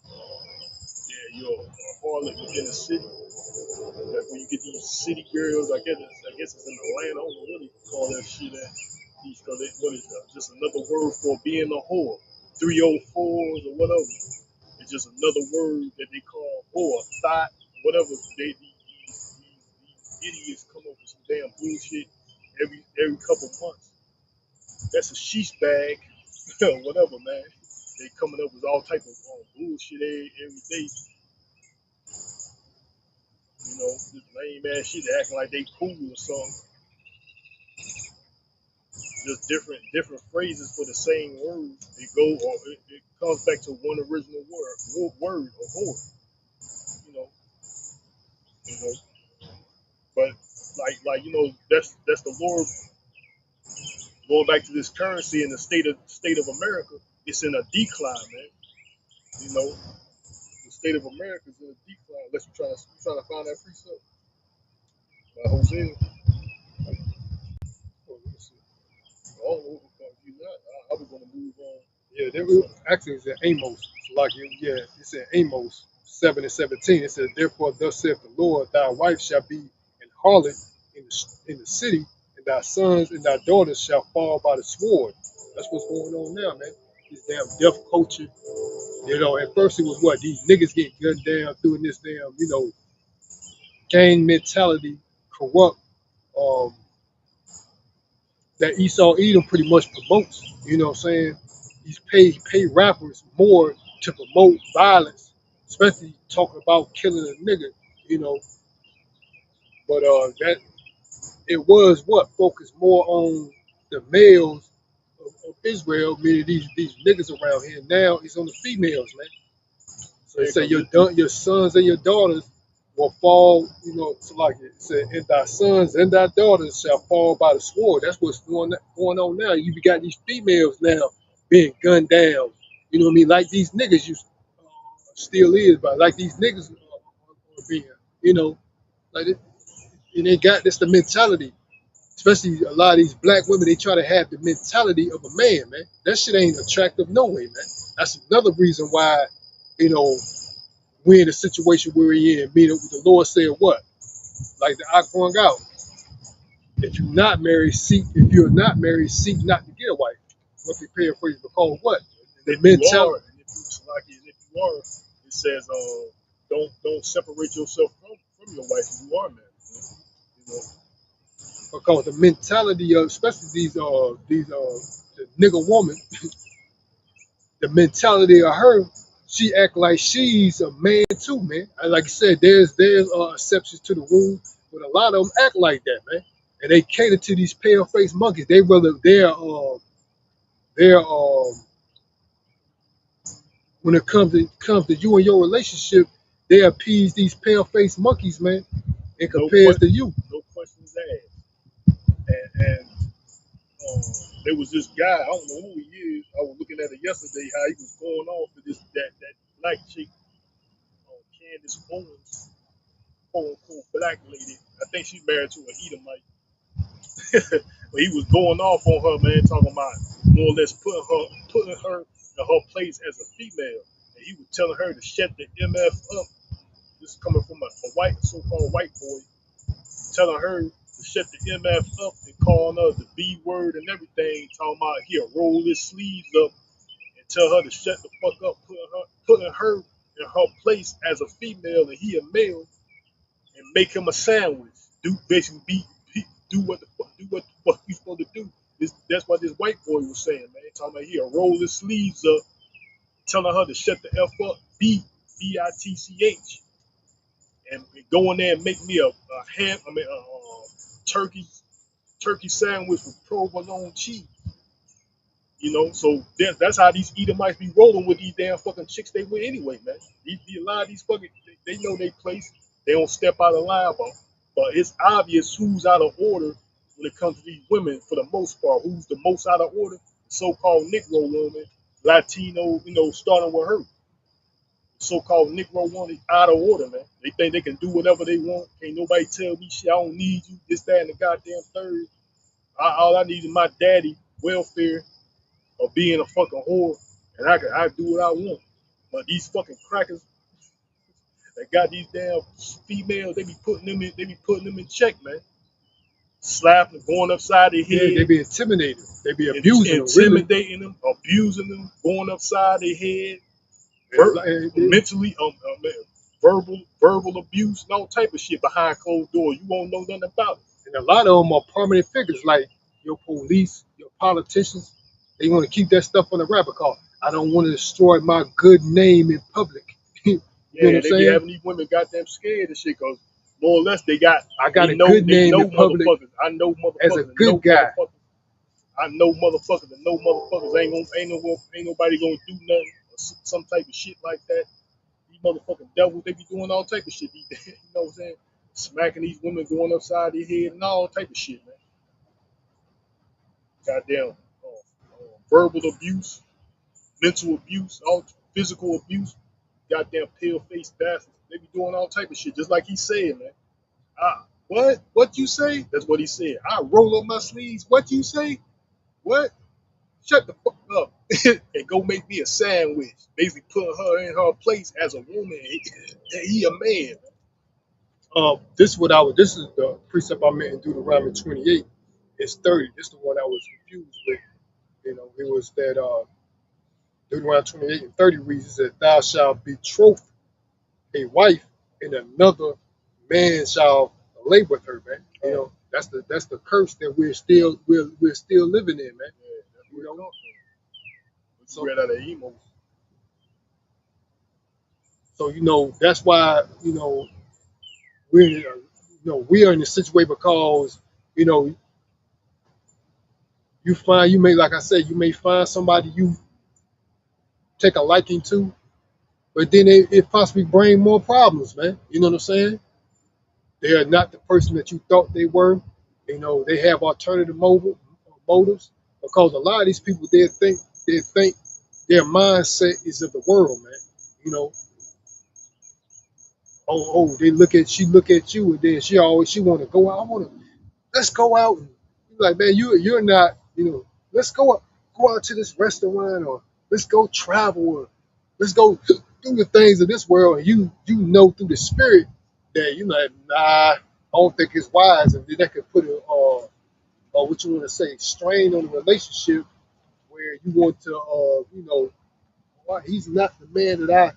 Yeah, you're a harlot within the city. Like when you get these city girls, I guess it's in Atlanta. I don't know what they call that shit at. What is that? Just another word for being a whore. 304s or whatever. It's just another word that they call whore, thought, whatever. These idiots come up with some damn bullshit every couple months. That's a sheesh bag, whatever, man. They coming up with all type of bullshit every day. You know, this lame ass shit, acting like they cool or something. Just different phrases for the same word. It comes back to one original word, or whore. You know, you know. But that's the Lord. Going back to this currency in the state of America, it's in a decline, man. You know, the state of America is in a decline. Unless you're trying to find that precept by Hosea. Oh, let me see. I don't know if you not. I was gonna move on. Yeah, actually it's in Amos. It's in Amos 7:17. It says, "Therefore, thus saith the Lord, thy wife shall be an harlot in the city, and thy sons and thy daughters shall fall by the sword." That's what's going on now, man. This damn death culture. At first it was what these niggas get gunned down through this damn, gang mentality, corrupt. Um, that Esau Edom pretty much promotes. You know what I'm saying? He's pay rappers more to promote violence, especially talking about killing a nigga, you know. But that it was what focused more on the males of Israel, meaning these niggas around here. Now it's on the females, man. So it Yeah, say because your sons and your daughters will fall, so like it said, and thy sons and thy daughters shall fall by the sword. That's what's going on now. You got these females now being gunned down. You know what I mean? Like these niggas you still is, but like these niggas are being, like it, and they got this the mentality. Especially a lot of these black women, they try to have the mentality of a man, man. That shit ain't attractive no way, man. That's another reason why, you know, we're in the situation we're in. Meaning the Lord said what? Like the Ak going out. If you're not married, seek not to get a wife. What they paraphrase because what? The if you are, mentality. and if you Salaki, and if you are, it says, don't separate yourself from your wife if you are married. You know, Because the mentality of especially the nigga woman, the mentality of her, she act like she's a man too, man. And like I said, there's exceptions to the rule, but a lot of them act like that, man. And they cater to these pale faced monkeys. They're when it comes to you and your relationship, they appease these pale faced monkeys, man. In no compares to you. no questions asked. And there was this guy, I don't know who he is. I was looking at it yesterday, how he was going off for that black chick, Candace Owens, quote unquote black lady. I think she's married to an Edomite. But he was going off on her, man, talking about more or less putting her in her place as a female. And he was telling her to shut the MF up. This is coming from a white, so-called white boy, telling her to shut the MF up and calling her the B word and everything, talking about he'll roll his sleeves up and tell her to shut the fuck up, putting her in her place as a female and he a male, and make him a sandwich. Do basically do what the fuck you supposed to do. That's what this white boy was saying, man. Talking about he'll roll his sleeves up, telling her to shut the F up, bitch, and go in there and make me a turkey sandwich with provolone cheese. So that's how these Edomites be rolling with these damn fucking chicks they with anyway, man. A lot of these fucking, they know their place. They don't step out of line, but it's obvious who's out of order when it comes to these women for the most part. Who's the most out of order? So-called Negro woman, Latino, starting with her. So-called Negro woman out of order, man. They think they can do whatever they want. Can't nobody tell me shit. I don't need you. This, that, and the goddamn third. All I need is my daddy welfare or being a fucking whore, and I do what I want. But these fucking crackers that got these damn females, they be putting them in check, man. Slapping, going upside their Yeah, they head, be intimidated. They be abusing them, really. intimidating them, abusing them, going upside their head, And mentally, verbal abuse, and all type of shit behind closed doors. You won't know nothing about it. a lot of them are permanent figures, like your police, your politicians. They want to keep that stuff on the wrap because I don't want to destroy my good name in public. You know what I'm Yeah, they be saying? having these women goddamn scared and shit because more or less they got I got they a know good they name know in public motherfuckers. I know as a motherfuckers. good guy. I know motherfuckers and no motherfuckers ain't nobody gonna do nothing or some type of shit like that. These motherfucking devils, they be doing all type of shit. You know what I'm saying? Smacking these women, going upside their head and all type of shit, man. Goddamn, verbal abuse, mental abuse, all physical abuse. Goddamn pale faced bastards. They be doing all type of shit, just like he said, man. What? What you say? That's what he said. I roll up my sleeves. What you say? What? Shut the fuck up and go make me a sandwich. Basically put her in her place as a woman. He a man. This is the precept I meant in Deuteronomy 28. It's 30. This is the one I was confused with. It was that Deuteronomy 28 and 30 reads that thou shalt betroth a wife, and another man shall lay with her, man. That's the curse that we're still living in, man. Yeah, that's You where it know, comes from. so You read out of emo. that's why we are in this situation because you know You find you may, like I said, you may find somebody you take a liking to, but then it possibly bring more problems, man. You know what I'm saying? They are not the person that you thought they were. You know, they have alternative motives because a lot of these people they think their mindset is of the world, man. You know, they look at you and then she want to go out. I want to let's go out and you're like, man, you're not, let's go out to this restaurant or let's go travel or let's go do the things of this world and you know through the spirit that you're like, nah, I don't think it's wise and then that could put a what you want to say, strain on the relationship where you want to well, he's not the man that I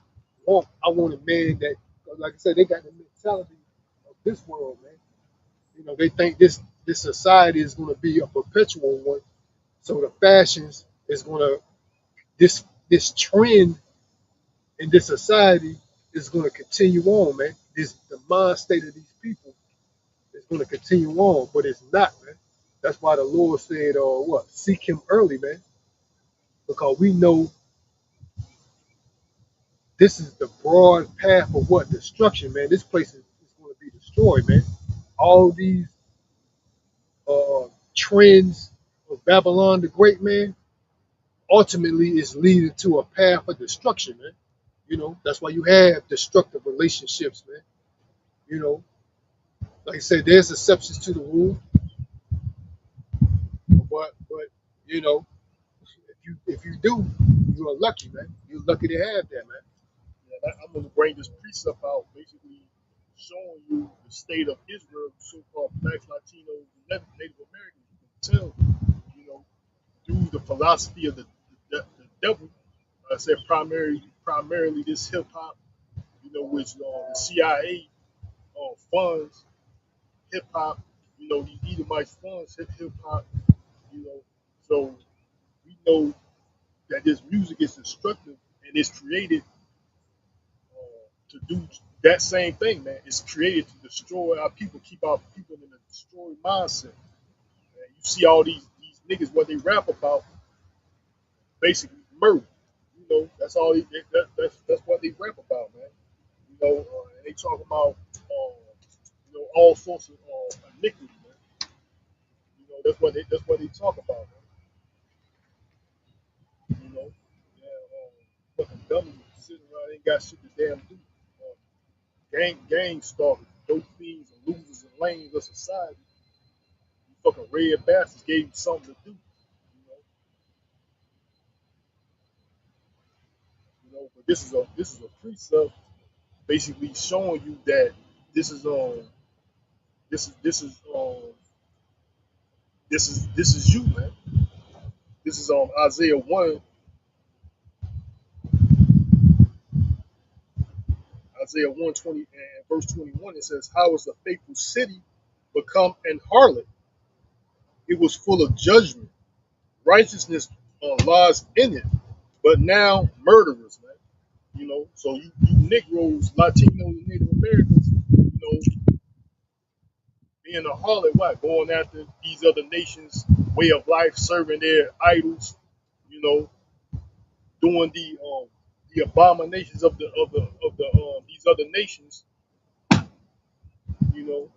want. I want a man that, like I said, they got the mentality of this world, man. You know, they think this society is going to be a perpetual one. So the fashions is going to this trend in this society is going to continue on, man. This the mind state of these people is going to continue on, but it's not, man. That's why the Lord said, what? Seek Him early, man, because we know this is the broad path of what destruction, man. This place is going to be destroyed, man. All these trends of Babylon the Great, man, ultimately is leading to a path of destruction, man. You know, that's why you have destructive relationships, man. You know, like I said, there's exceptions to the rule, but you know, if you do, you are lucky, man. You're lucky to have that, man. Yeah, I'm going to bring this precept out, basically showing you the state of Israel, so-called blacks, Latinos, and Native Americans. You can tell, you know, through the philosophy of the devil. I said primarily this hip hop, which the CIA funds hip hop. These Edomites funds hip hop. You know, so we know that this music is destructive and it's created to do that same thing, man. It's created to destroy our people, keep our people in a destroyed mindset. Man. You see all these niggas, what they rap about, basically murder. That's all. That's what they rap about, man. And they talk about, all sorts of iniquity, man. That's what they talk about, man. Fucking dummies sitting around ain't got shit to damn do. Gang stalkers, dope fiends, and losers and lanes of society. You fucking red bastards gave him something to do. But this is a precept basically showing you that this is this is this is this is you, man. This is Isaiah 120 and verse 21. It says, "How is the faithful city become an harlot? It was full of judgment, righteousness lies in it, but now murderers, man." So you Negroes, Latinos, and Native Americans, being a harlot, what? Going after these other nations' way of life, serving their idols, you know, doing the abominations of these other nations, you know,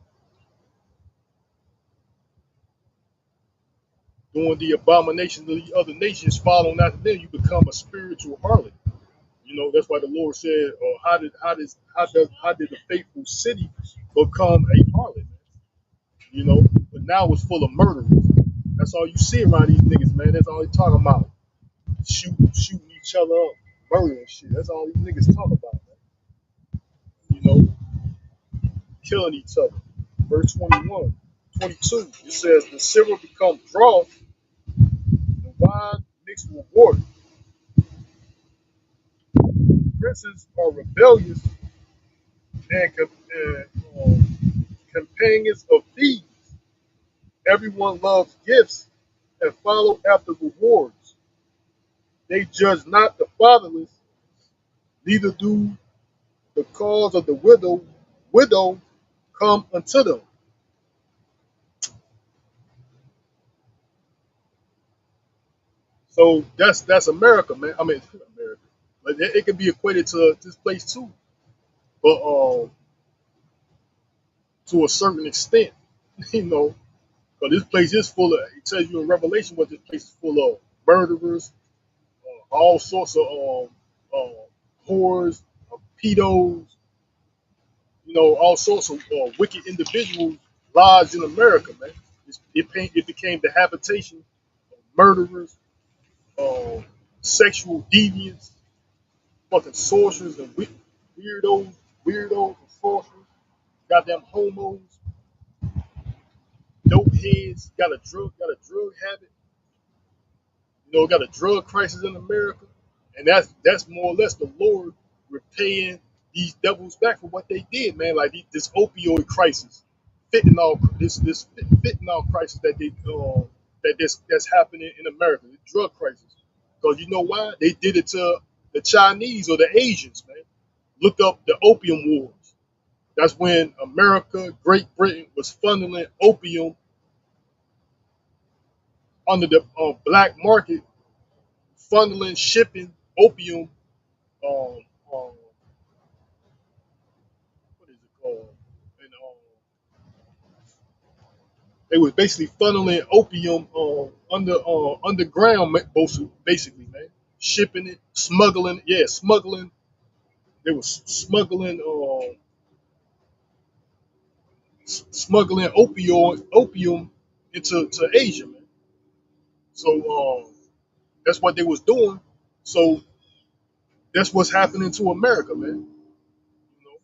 doing the abominations of the other nations, following after them, you become a spiritual harlot. That's why the Lord said, how did the faithful city become a harlot? But now it's full of murderers. That's all you see around these niggas, man. That's all they talking about. Shooting each other up, murdering shit. That's all these niggas talk about, man. You know, killing each other. Verse 21, 22, it says, "The silver becomes dross, the wine mixed with water. Princes are rebellious and companions of thieves. Everyone loves gifts and follow after rewards. They judge not the fatherless, neither do the cause of the widow come unto them." So that's America, man. I mean, America, but it can be equated to this place too, but to a certain extent, you know. But this place is full of. It tells you in Revelation what this place is full of: murderers, all sorts of whores, pedos, all sorts of wicked individuals lodged in America, man. It became the habitation of murderers, uh, sexual deviants, fucking sorcerers and weirdos and sorcerers, goddamn homos, dope heads, got a drug habit, got a drug crisis in America, and that's more or less the Lord repaying these devils back for what they did, man. Like this opioid crisis, this fentanyl crisis that's happening in America, the drug crisis. Because you know why? They did it to the Chinese or the Asians, man. Look up the Opium Wars. That's when America, Great Britain was funneling opium under the black market, funneling, shipping opium. Um, um, what is it called? And they was basically funneling opium underground, basically, man. Shipping it, smuggling, yeah, smuggling. They was smuggling opium into Asia, man. So that's what they was doing. So that's what's happening to America, man. You know,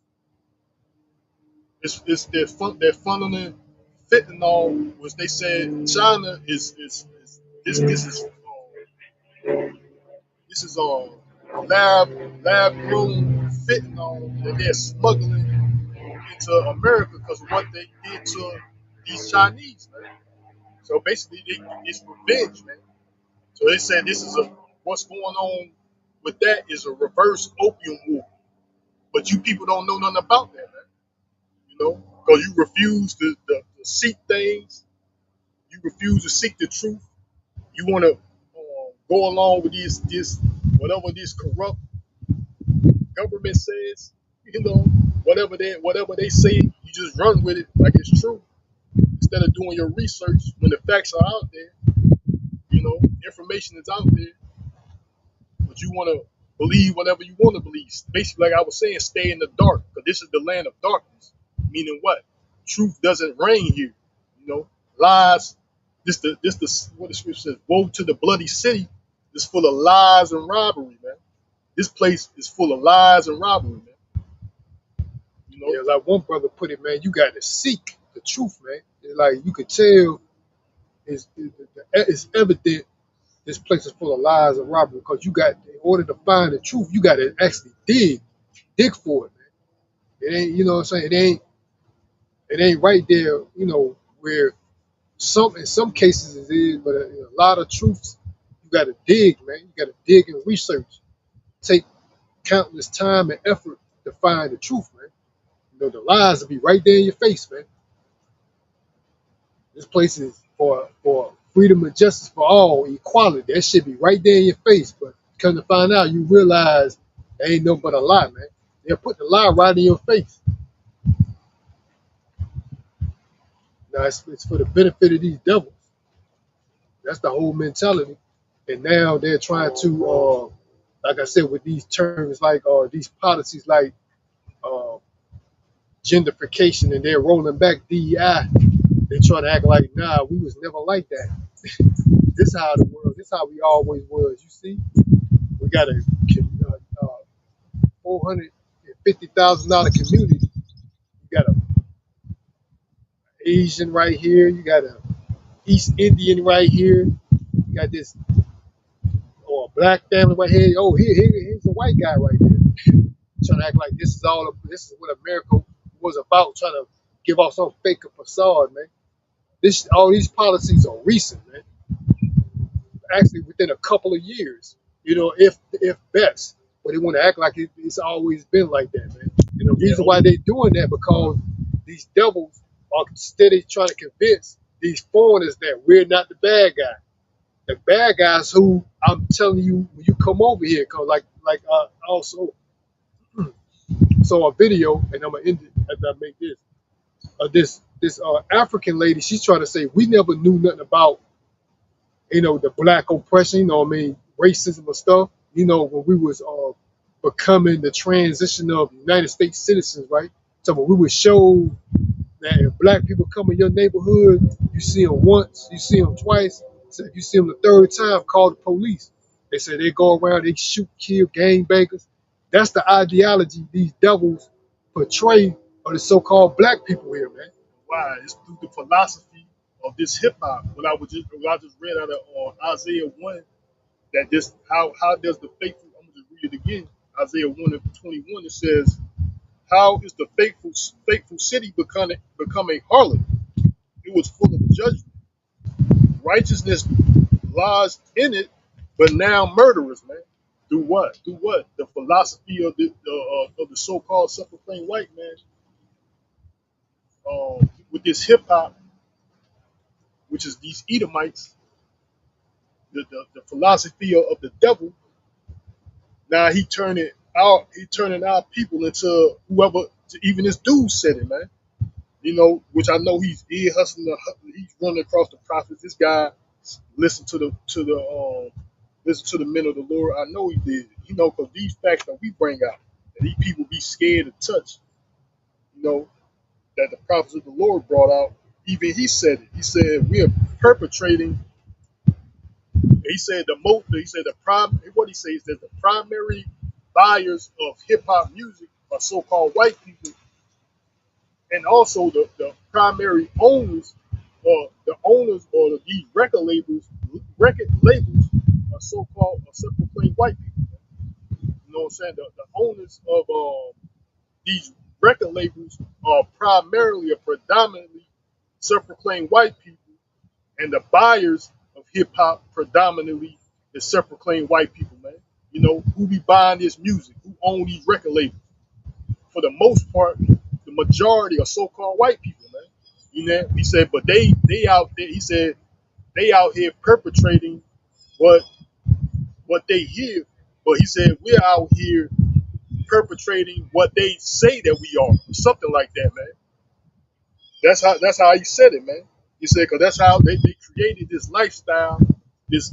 it's they're funneling fentanyl, which they said China is this is lab grown fentanyl that they're smuggling into America because of what they did to these Chinese, man. So basically, it's revenge, man. So they said this is what's going on with that is a reverse opium war. But you people don't know nothing about that, man. Because you refuse to seek things. You refuse to seek the truth. You want to go along with this whatever this corrupt government says. You know, whatever they say, you just run with it like it's true instead of doing your research when the facts are out there. Information is out there, but you want to believe whatever you want to believe. Basically, like I was saying, stay in the dark because this is the land of darkness. Meaning what? Truth doesn't reign here. Lies. This what the scripture says. Woe to the bloody city. It's full of lies and robbery, man. This place is full of lies and robbery, man. Yeah, like one brother put it, man, you got to seek the truth, man. It's like you could tell it's evident this place is full of lies and robbery because you got, in order to find the truth, you got to actually dig for it, man. It ain't, you know what I'm saying? It ain't right there, where in some cases it is, but a lot of truths you got to dig, man. You got to dig and research, take countless time and effort to find the truth, man. The lies will be right there in your face, man. This place is for freedom and justice for all, equality. That should be right there in your face. But come to find out, you realize there ain't nothing but a lie, man. They'll put the lie right in your face. Now it's for the benefit of these devils. That's the whole mentality. And now they're trying to, like I said, with these terms like these policies like uh, gentrification, and they're rolling back DEI. They try to act like, nah, we was never like that. This how the world. This how we always was. You see, we got a $450,000 community. You got a Asian right here. You got a East Indian right here. You got this or a black family right here. Oh, here's a white guy right here. Trying to act like this is what America was about. Trying to give off some fake facade, man. All these policies are recent, man. Actually, within a couple of years, if best. But they want to act like it's always been like that, man. And the reason why they're doing that because these devils are steady trying to convince these foreigners that we're not the bad guy. The bad guys who I'm telling you when you come over here, cause I also saw a video, and I'm gonna end it after I make this. This African lady, she's trying to say we never knew nothing about the black oppression, racism and stuff. When we was becoming the transition of United States citizens, right? So when we would show that if black people come in your neighborhood, you see them once, you see them twice. So if you see them the third time, call the police. They say they go around, they shoot, kill gangbangers. That's the ideology these devils portray of the so-called black people here, man. Why? It's through the philosophy of this hip hop. When I just read out of Isaiah 1, that this how does the faithful, I'm gonna just read it again. Isaiah 1 and 21, it says, how is the faithful city become a harlot? It was full of judgment. Righteousness lies in it, but now murderers, man. Do what? Do what? The philosophy of the so-called self-proclaimed white man, with this hip hop, which is these Edomites, the philosophy of the devil. Now he turning our people into whoever. Even this dude said it, man. Which I know he's ear hustling, he's running across the prophets. This guy listened listen to the men of the Lord. I know he did. Because these facts that we bring out, that these people be scared to touch. That the prophets of the Lord brought out. Even he said it. He said we are perpetrating. He said the prime. What he says is that the primary buyers of hip hop music are so-called white people, and also the primary owners, or the owners, or these record labels are so-called or self-proclaimed white people. You know what I'm saying? The owners of these record labels are primarily or predominantly self-proclaimed white people, and the buyers of hip hop predominantly the self-proclaimed white people, man. Who be buying this music, who own these record labels. For the most part, the majority are so-called white people, man. He said, but they out there. He said they out here perpetrating what they hear, but he said we're out here perpetrating what they say that we are, something like that, man. That's how he said it, man. He said because that's how they created this lifestyle, this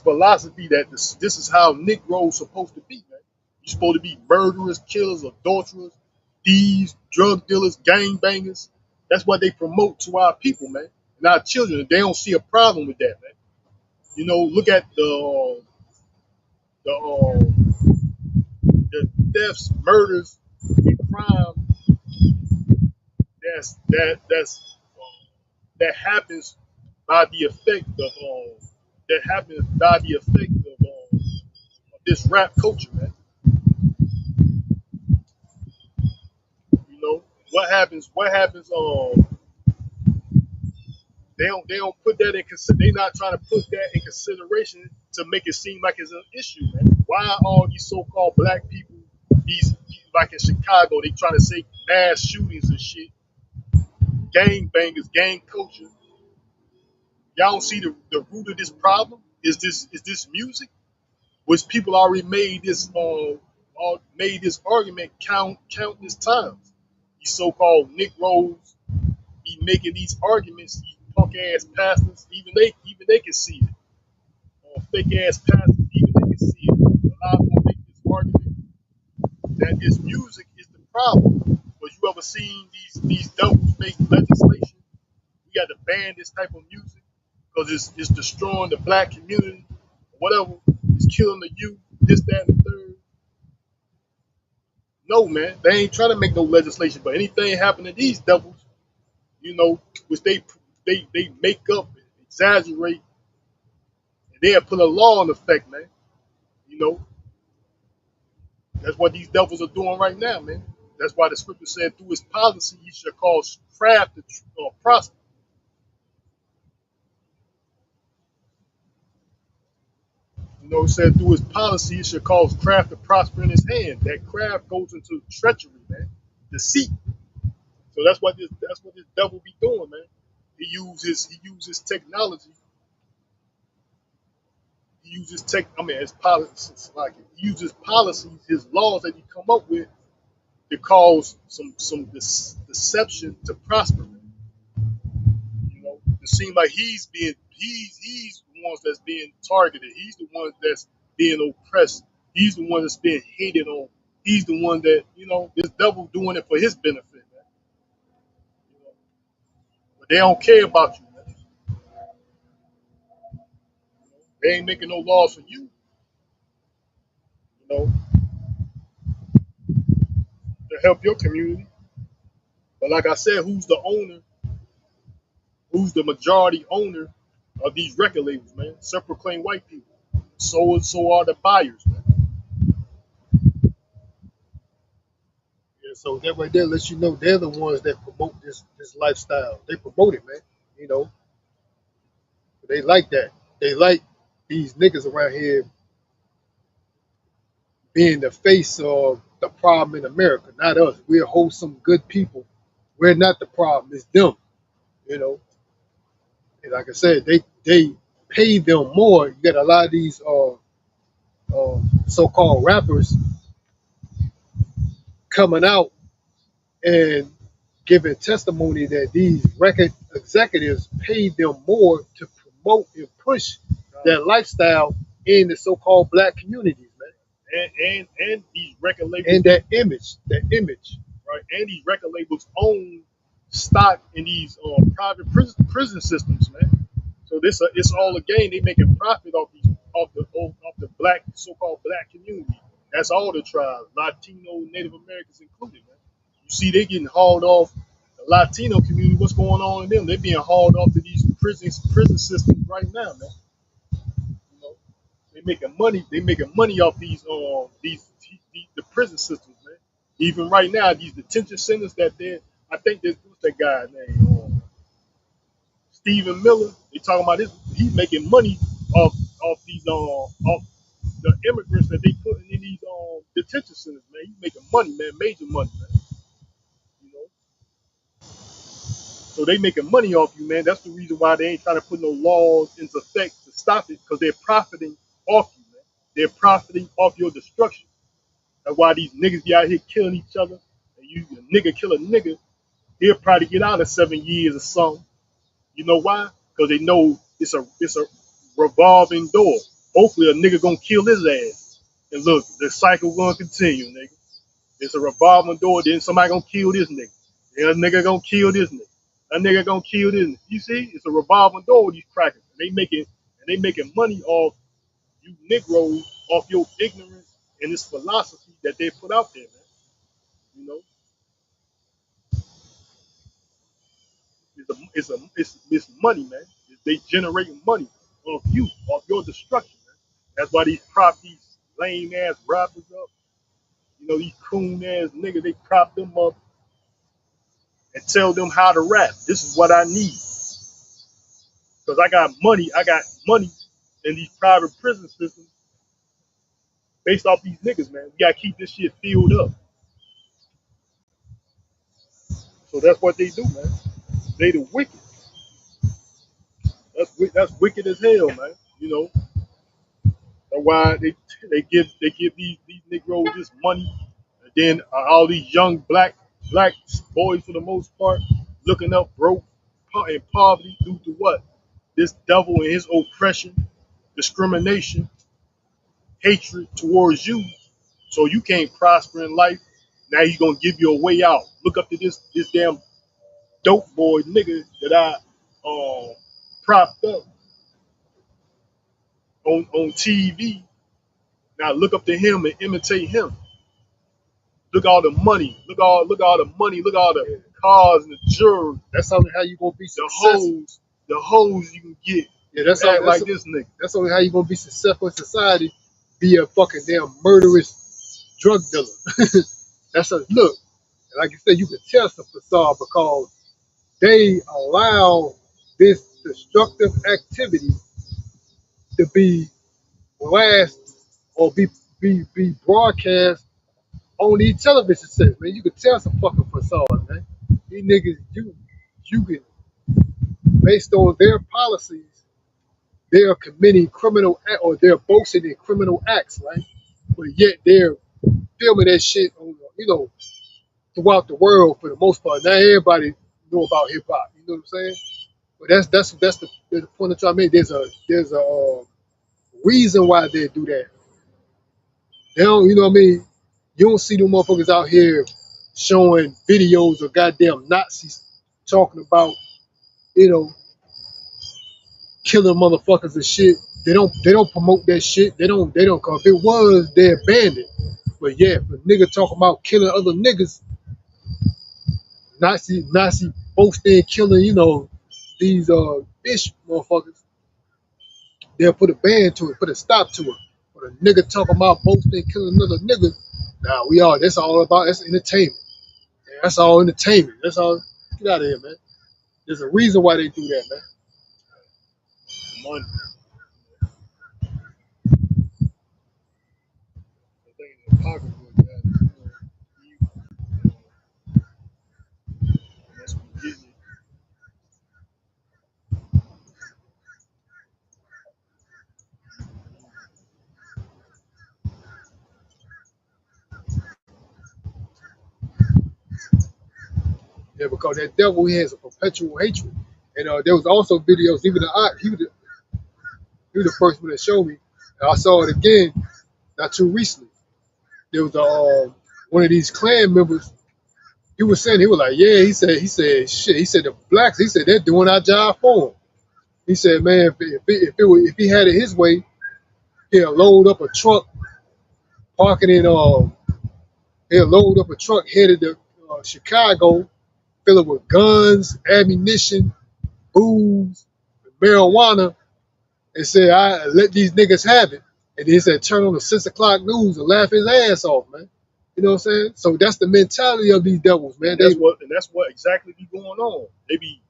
philosophy that this is how Negroes supposed to be, man. You're supposed to be murderers, killers, adulterers, thieves, drug dealers, gang bangers. That's what they promote to our people, man, and our children. They don't see a problem with that, man. Look at the the deaths, murders, and crime that happens by the effect of this rap culture, man. What happens they don't put that in they not trying to put that in consideration to make it seem like it's an issue, man. Why are all these so-called black people, these like in Chicago, they trying to say mass shootings and shit, gang bangers, gang culture? Y'all don't see the root of this problem is this music, which people already made this argument countless times. These so-called Negroes be making these arguments. These punk ass pastors, even they can see it. Fake ass pastors, even they can see it. A lot of them make this argument that this music is the problem. But you ever seen these devils make legislation? We got to ban this type of music because it's destroying the black community, whatever. It's killing the youth, this, that, and the third. No, man, they ain't trying to make no legislation. But anything happen to these devils, which they make up, exaggerate, and they'll put a law in effect, man. You know, that's what these devils are doing right now, man. That's why the scripture said, through his policy, he shall cause craft to prosper. It said through his policy, he should cause craft to prosper in his hand. That craft goes into treachery, man, deceit. So that's what this devil be doing, man. he uses technology. He uses tech. I mean, as policies, like he uses policies, his laws that he come up with to cause some deception to prosper. You know, it seems like he's the ones that's being targeted. He's the one that's being oppressed. He's the one that's being hated on. He's the one that this devil doing it for his benefit, man. You know, but they don't care about you, man. They ain't making no laws for you, you know, to help your community. But like I said, who's the owner? Who's the majority owner of these record labels, man? Self-proclaimed white people. So are the buyers, man. Yeah, so that right there lets you know they're the ones that promote this lifestyle. They promote it, man. You know, they like that. They like these niggas around here being the face of the problem in America, not us. We're wholesome, good people. We're not the problem. It's them. You know, and like I said, they pay them more. You got a lot of these so-called rappers coming out and giving testimony that these record executives paid them more to promote and push that lifestyle in the so-called black communities, man. And these record labels, And that image. right? And these record labels own stock in these private prison systems, man. So it's all a game. They making profit off the black so-called black community. That's all the tribes, Latino, Native Americans included, man. You see, they getting hauled off. The Latino community, what's going on in them? They're being hauled off to these prison systems right now, man. You know, they making money. They making money off the prison systems, man. Even right now, these detention centers that they're, I think this what's that guy's name? Stephen Miller. They talking about this. He's making money off these off the immigrants that they putting in these detention centers, man. He's making money, man, major money, man. You know, so they making money off you, man. That's the reason why they ain't trying to put no laws into effect to stop it, because they're profiting off you, man. They're profiting off your destruction. That's why these niggas be out here killing each other. And you a nigga kill a nigga, he'll probably get out of 7 years or something. You know why? Because they know it's a revolving door. Hopefully a nigga gonna kill his ass. And look, the cycle gonna continue, nigga. It's a revolving door, then somebody gonna kill this nigga. Then a nigga gonna kill this nigga. A nigga gonna kill this nigga. You see, it's a revolving door with these crackers. And they making money off you Negroes, off your ignorance and this philosophy that they put out there, man. You know, it's money, man. They generating money off you, off your destruction, man. That's why these lame ass rappers up. You know, these coon ass niggas, they prop them up and tell them how to rap. This is what I need. Because I got money in these private prison systems based off these niggas, man. We gotta keep this shit filled up. So that's what they do, man. They the wicked. That's wicked as hell, man. You know, that's why they give these Negroes this money, and then all these young black boys for the most part looking up broke in poverty due to what? This devil and his oppression, discrimination, hatred towards you, so you can't prosper in life. Now he's gonna give you a way out. Look up to this damn dope boy nigga that I propped up on TV. Now look up to him and imitate him. Look all the money. Look all the money. Look all the cars and the jewelry. That's only how you gonna be The successful. hoes you can get. Yeah, that's Act all. like this nigga. That's only how you gonna be successful in society. Be a fucking damn murderous drug dealer. That's a look. And like you said, you can tell it's a facade because they allow this destructive activity to be blast or be broadcast on these television sets, man. You can tell it's a fucking facade, man. These niggas, you can based on their policies, they are committing criminal act, or they're boasting in criminal acts, right? But yet they're filming that shit on, throughout the world for the most part. Now everybody know about hip hop. You know what I'm saying? But that's the point I'm trying to make. There's a reason why they do that. They don't, you know what I mean? You don't see them motherfuckers out here showing videos of goddamn Nazis talking about, you know, killing motherfuckers and shit. They don't promote that shit. They don't cause if it was, they're banned it. But yeah, if a nigga talking about killing other niggas, Nazi boasting killing, these fish motherfuckers, they'll put a ban to it, put a stop to it. But a nigga talking about boasting killing another nigga, nah, that's all about, that's entertainment. Yeah, that's all entertainment. That's all. Get out of here, man. There's a reason why they do that, man. Money. I think in the pocketbook, man. That's what we getting. Yeah, because that devil, he has a perpetual hatred. And there was also videos, even he was the first one that showed me. And I saw it again not too recently. There was one of these Klan members. He was saying, he was like, yeah, shit. He said the blacks, he said they're doing our job for him. He said, man, if he had it his way, he'll load up a truck, park it in, he'll load up a truck headed to Chicago, fill it with guns, ammunition, booze, marijuana, and say, I let these niggas have it. And he said, turn on the 6 o'clock news and laugh his ass off, man. You know what I'm saying? So that's the mentality of these devils, man. And that's what exactly be going on. They be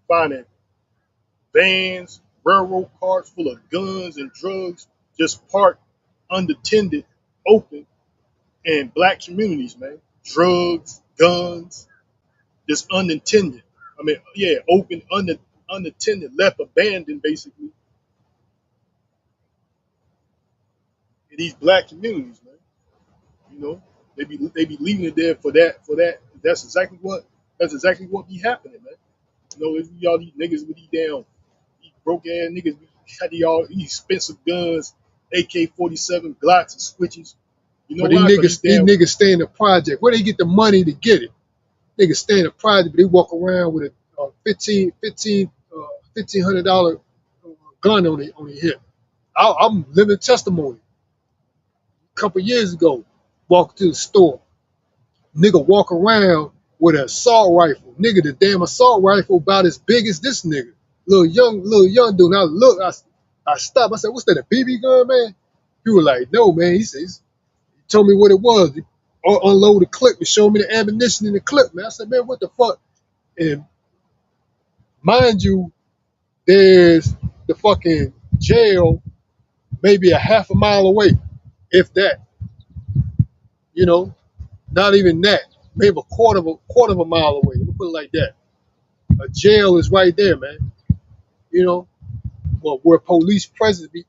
finding vans, railroad cars full of guns and drugs just parked unattended, open in black communities, man. Drugs, guns, just unattended. I mean, yeah, open, unattended, left abandoned, basically, in these black communities, man. You know, they be leaving it there for that. That's exactly what be happening, man. You know, if y'all these niggas with these broke ass niggas, we got these expensive guns, AK-47, Glocks, and switches. You know But why? Because these niggas stay in the project. Where they get the money to get it? Niggas stay in the project, but they walk around with a $1,500 gun on the hip. I'm living testimony. A couple years ago, walked to the store. Nigga walk around with an assault rifle. Nigga, the damn assault rifle about as big as this nigga. Little young dude. Now look, I stopped. I said, what's that, a BB gun, man? He was like, no, man. He says, he told me what it was. He unload the clip and show me the ammunition in the clip, man. I said, man, what the fuck? And mind you, there's the fucking jail maybe a half a mile away, if that. You know, not even that. Maybe a quarter of a mile away. Let me put it like that. A jail is right there, man. You know, well, where police presence be,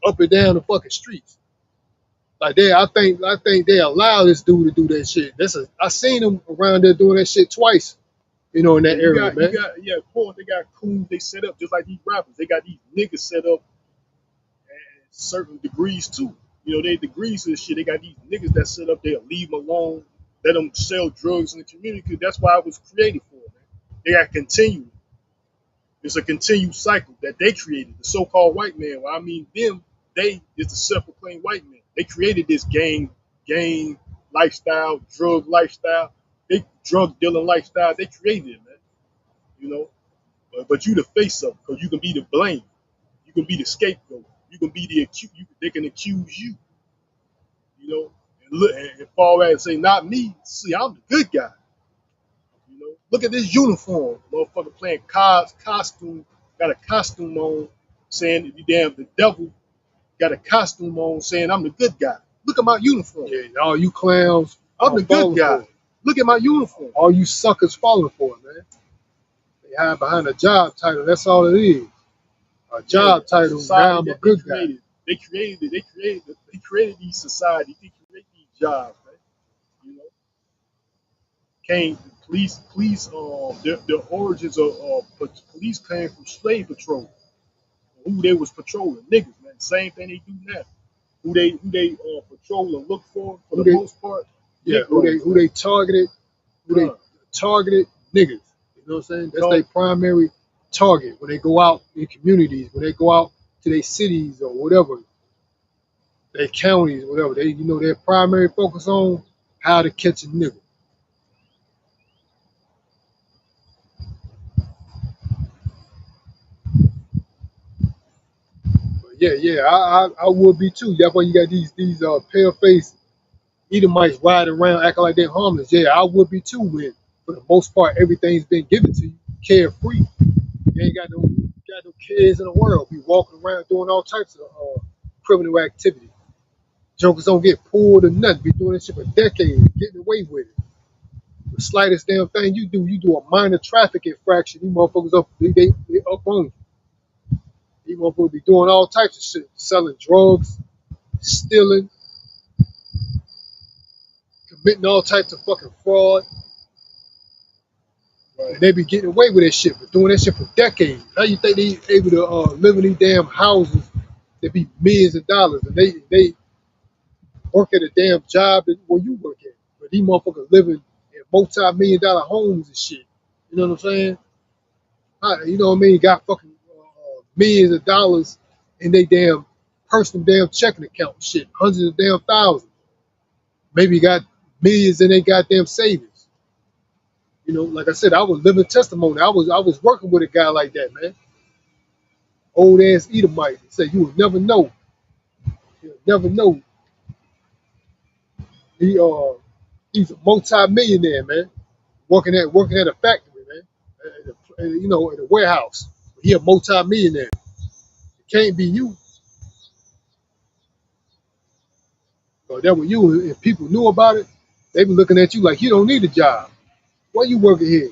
up and down the fucking streets. Like I think they allow this dude to do that shit. I seen him around there doing that shit twice. In that area, man. Of course, they got coons they set up just like these rappers. They got these niggas set up at certain degrees too. You know, they degrees to this shit. They got these niggas that set up, they'll leave them alone, let them sell drugs in the community. 'Cause that's why it was created for, man. They got continued. It's a continued cycle that they created. The so-called white man. Well, I mean, they is the self-proclaimed white man. They created this gang lifestyle, drug lifestyle, they drug dealing lifestyle. They created it, man. You know, but you the face of it because you can be the blame. You can be the scapegoat. You can be the accused. They can accuse you. You know, and look and fall out and say, "Not me. See, I'm the good guy." You know, look at this uniform, motherfucker playing costume, got a costume on, saying if you damn the devil, got a costume on, saying I'm the good guy. Look at my uniform. Yeah, all you clowns, I'm the good guy. Look at my uniform. All you suckers falling for it, man. They hide behind a job title. That's all it is. A Yeah, job title. Now society I'm a that they good guy. created. They created these societies. They create these jobs, man. You know, came police. Their origins of police came from slave patrol. Who they was patrolling, niggas, man. Same thing they do now. Who they patrol and look for Who the they most part, yeah, who they Negroes, who man. they targeted, who they Huh. targeted niggas. You know what I'm saying? That's their Come, primary target when they go out in communities, when they go out to their cities or whatever, their counties, whatever. They their primary focus on how to catch a nigga. But yeah, I would be too. That's why you got these pale faced Edomites riding around acting like they're harmless. Yeah, I would be too when for the most part everything's been given to you, carefree. You ain't got no kids in the world. Be walking around doing all types of criminal activity. Jokers don't get pulled or nothing. Be doing this shit for decades, getting away with it. The slightest damn thing you do a minor traffic infraction. These motherfuckers they up on you. These motherfuckers be doing all types of shit, selling drugs, stealing, committing all types of fucking fraud. right. And they be getting away with that shit, but doing that shit for decades. How you think they able to live in these damn houses that be millions of dollars and they work at a damn job that where you work at? But these motherfuckers living in multi-million-dollar homes and shit. You know what I'm saying? You know what I mean? Got fucking millions of dollars in they damn personal damn checking account and shit. Hundreds of damn thousands. Maybe got millions in they goddamn savings. You know, like I said, I was living testimony. I was working with a guy like that, man. Old ass Edomite. He said you would never know. You'll never know. He he's a multi-millionaire, man. Working at a factory, man. At a warehouse. He a multi-millionaire. It can't be you. But that was you. If people knew about it, they be looking at you like you don't need a job. Why you working here?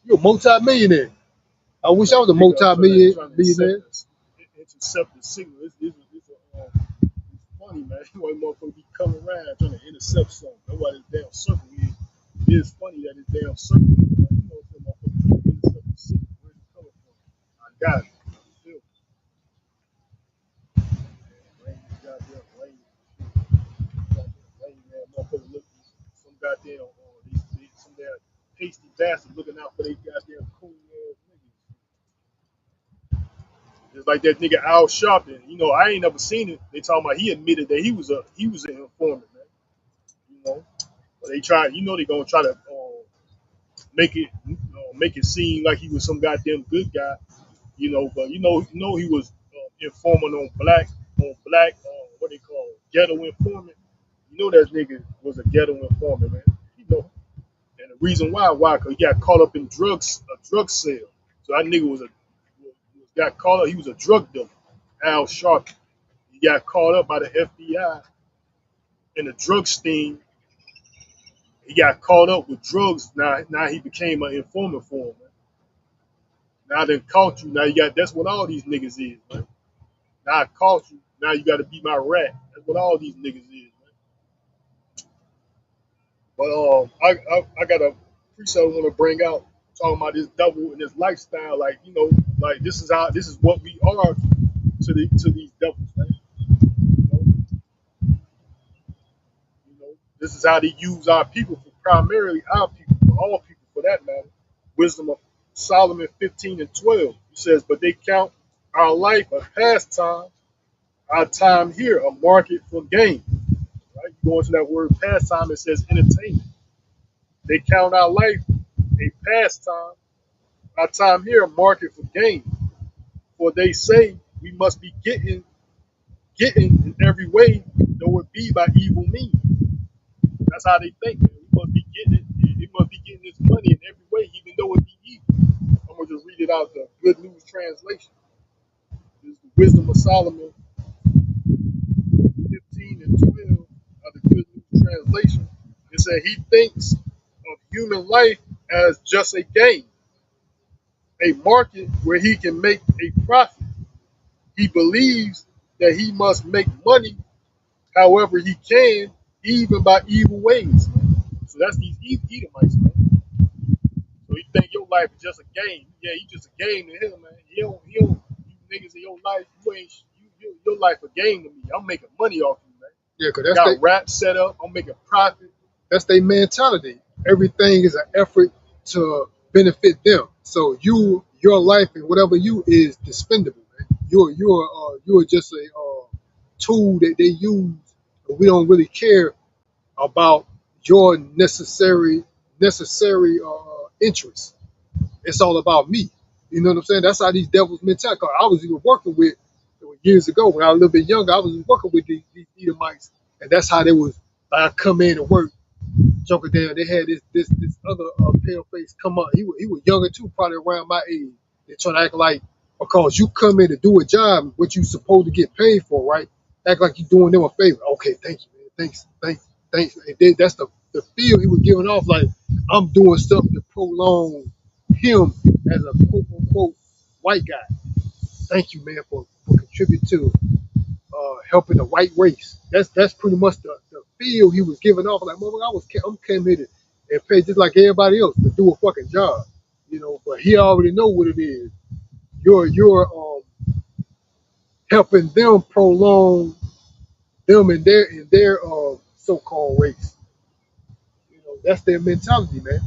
You're a multi-millionaire. I wish I Trying was to a pick up, trying to multi-millionaire. intercept the signal. It's funny, man. Why motherfuckers be coming around trying to intercept something. That's why this damn circle is. It is funny that this damn circle is. Man. You know, if motherfuckers trying to intercept the signal, where's it coming from? I got it. Feel me? Rain, goddamn rain. Goddamn rain, man. Motherfuckers look some goddamn, some damn pasty bastard looking out for they goddamn cool ass niggas. Just like that nigga Al Sharpton. You know, I ain't never seen it. They talking about he admitted that he was an informant, man. You know, but they try. You know, they gonna try to make it seem like he was some goddamn good guy. You know, but he was informant on black, what they call ghetto informant. You know that nigga was a ghetto informant, man. You know, and the reason why? Because he got caught up in a drug sale. So that nigga got caught up. He was a drug dealer. Al Sharpton. He got caught up by the FBI in a drug sting. He got caught up with drugs. Now he became an informant for him. Man. Now they caught you. Now you got. That's what all these niggas is, man. Now I caught you. Now you got to be my rat. That's what all these niggas is, man. But I got a preset I want to bring out talking about this devil and this lifestyle. Like like this is what we are to these devils, man. You know, this is how they use our people for primarily our people, for all people for that matter. Wisdom of Solomon 15:12. He says, but they count our life a pastime, our time here a market for gain. Right? You go into that word pastime, it says entertainment. They count our life a pastime, our time here a market for gain. For they say we must be getting in every way, though it be by evil means. That's how they think. Man. We must be getting it. We must be getting this money in every way, even though it be evil. I'm gonna just read it out the Good News translation. This is the Wisdom of Solomon 15:12 of the Good News translation. It said he thinks of human life as just a game, a market where he can make a profit. He believes that he must make money however he can, even by evil ways. Man. So that's these Edomites, man. So you think your life is just a game? Yeah, you just a game to him, man. You niggas in your life, your life a game to me. I'm making money off you, man. Yeah, cause Got rap set up. I'm making profit. that's their mentality. Everything is an effort to benefit them. So your life and whatever you is dispendable, man. You're just a tool that they use. And we don't really care about your necessary interests. It's all about me. You know what I'm saying? That's how these devils mentality. I was even working with years ago when I was a little bit younger. I was working with these Edomites, and that's how they was. Like, I come in and work. Joker down. They had this other pale face come up. He was younger too, probably around my age. They trying to act like because you come in to do a job, what you supposed to get paid for, right? Act like you doing them a favor. Okay, thank you, man. Thanks. And then that's the feel he was giving off like I'm doing something to prolong him as a quote unquote white guy. Thank you, man, for contributing to helping the white race. That's pretty much the feel he was giving off. Like, motherfucker, I'm came here to and pay just like everybody else to do a fucking job, you know. But he already know what it is. You're helping them prolong them and their so-called race. You know, that's their mentality, man.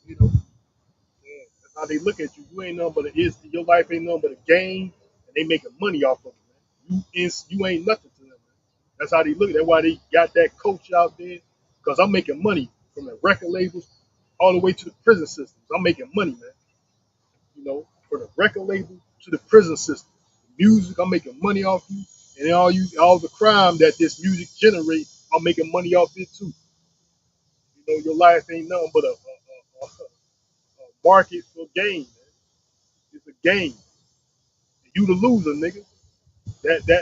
You know, Yeah, that's how they look at you. You ain't nothing but your life ain't nothing but a game, and they making money off of it, man. You ain't nothing to them, man. That's how they look. That's why they got that coach out there. Cause I'm making money from the record labels all the way to the prison systems. I'm making money, man. You know, from the record label to the prison system. Music, I'm making money off you, and then all the crime that this music generates, I'm making money off it too. You know, your life ain't nothing but a market for game, man. It's a game. You the loser, nigga.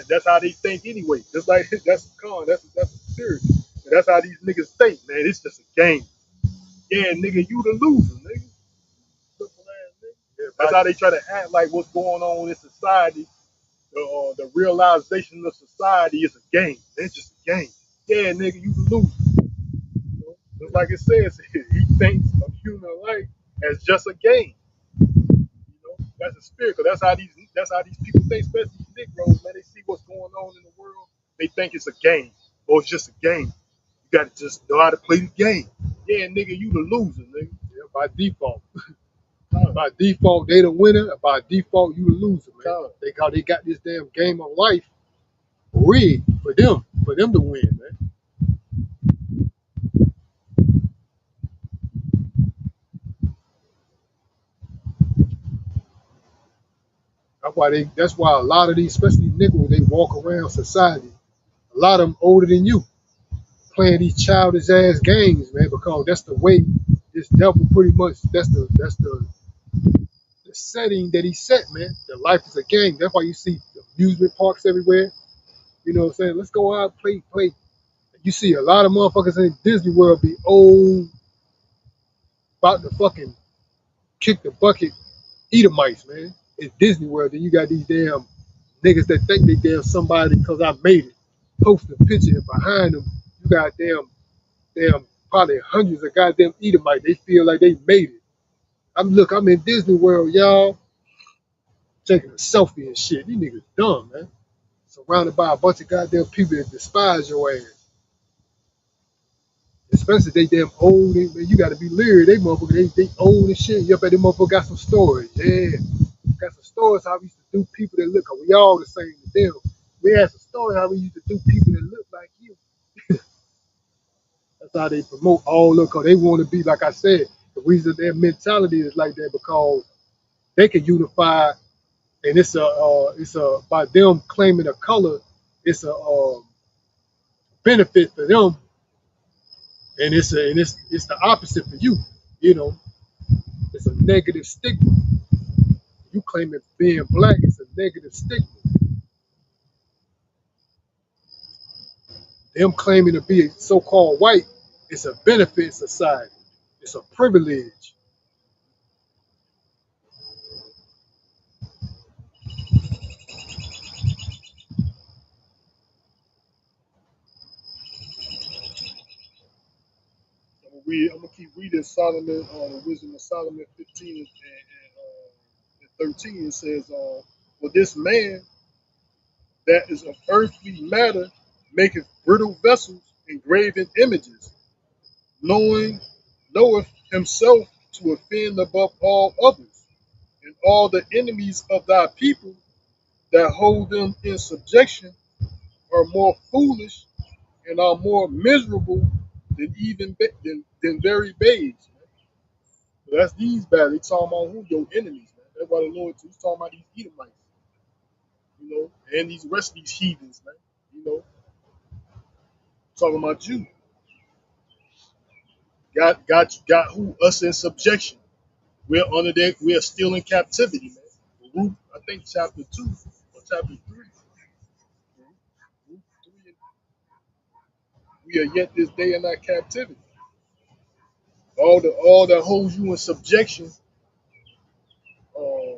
That's how they think anyway. Just like that's a con, that's a spirit. And that's how these niggas think, man. It's just a game. Yeah, nigga, you the loser, nigga. Simple ass nigga. yeah, That's how they try to act like what's going on in society. The realization of society is a game. It's just a game. Yeah, nigga, you the loser. You know? Just like it says here, he thinks of human life as just a game. You know, that's a spirit, because that's how these people think, especially these Negroes, man. They see what's going on in the world, they think it's a game, or it's just a game. You gotta just know how to play the game. Yeah, nigga, you the loser, nigga. yeah, by default. Time, By default, they the winner. By default, you the loser, man. time. They got this damn game of life rigged for them to win, man. That's why a lot of these, especially niggas, they walk around society. A lot of them older than you, playing these childish ass games, man, because that's the way this devil pretty much the setting that he set, man. The life is a game. That's why you see amusement parks everywhere. You know what I'm saying? Let's go out, play. You see a lot of motherfuckers in Disney World be old, about to fucking kick the bucket, Edomites, man. In Disney World, then you got these damn niggas that think they damn somebody because I made it. Post a picture and behind them, you got damn, probably hundreds of goddamn Edomites. They feel like they made it. I'm in Disney World, y'all, taking a selfie and shit. These niggas dumb, man. Surrounded by a bunch of goddamn people that despise your ass. Especially they damn old, man, you gotta be leery. They motherfuckers, they old and shit. You bet them motherfucker got some stories. Yeah. Got some stories how we used to do people that look, we all the same to them. We had some stories how we used to do people that look like you. That's how they promote all of, cause they want to be, like I said, the reason their mentality is like that because they can unify, and it's a by them claiming a color, it's a benefit for them, and it's the opposite for you. You know, it's a negative stigma. You claiming being black is a negative stigma. Them claiming to be so-called white is a benefit in society. It's a privilege. I'm gonna keep reading Solomon, the Wisdom of Solomon 15 and 13. It says, "For this man that is of earthly matter maketh brittle vessels and graven images, knowing knoweth himself to offend above all others, and all the enemies of thy people that hold them in subjection are more foolish and are more miserable than than very babes." Man. So that's these bad. They talking about who your enemies, man. That's why the Lord he's talking about these Edomites, and these rest of these heathens, man. You know, talking about you. Got who us in subjection. We're under that. We are still in captivity, man. Ruth, I think chapter 2 or chapter 3. Ruth 3, we are yet this day in our captivity. All that holds you in subjection uh,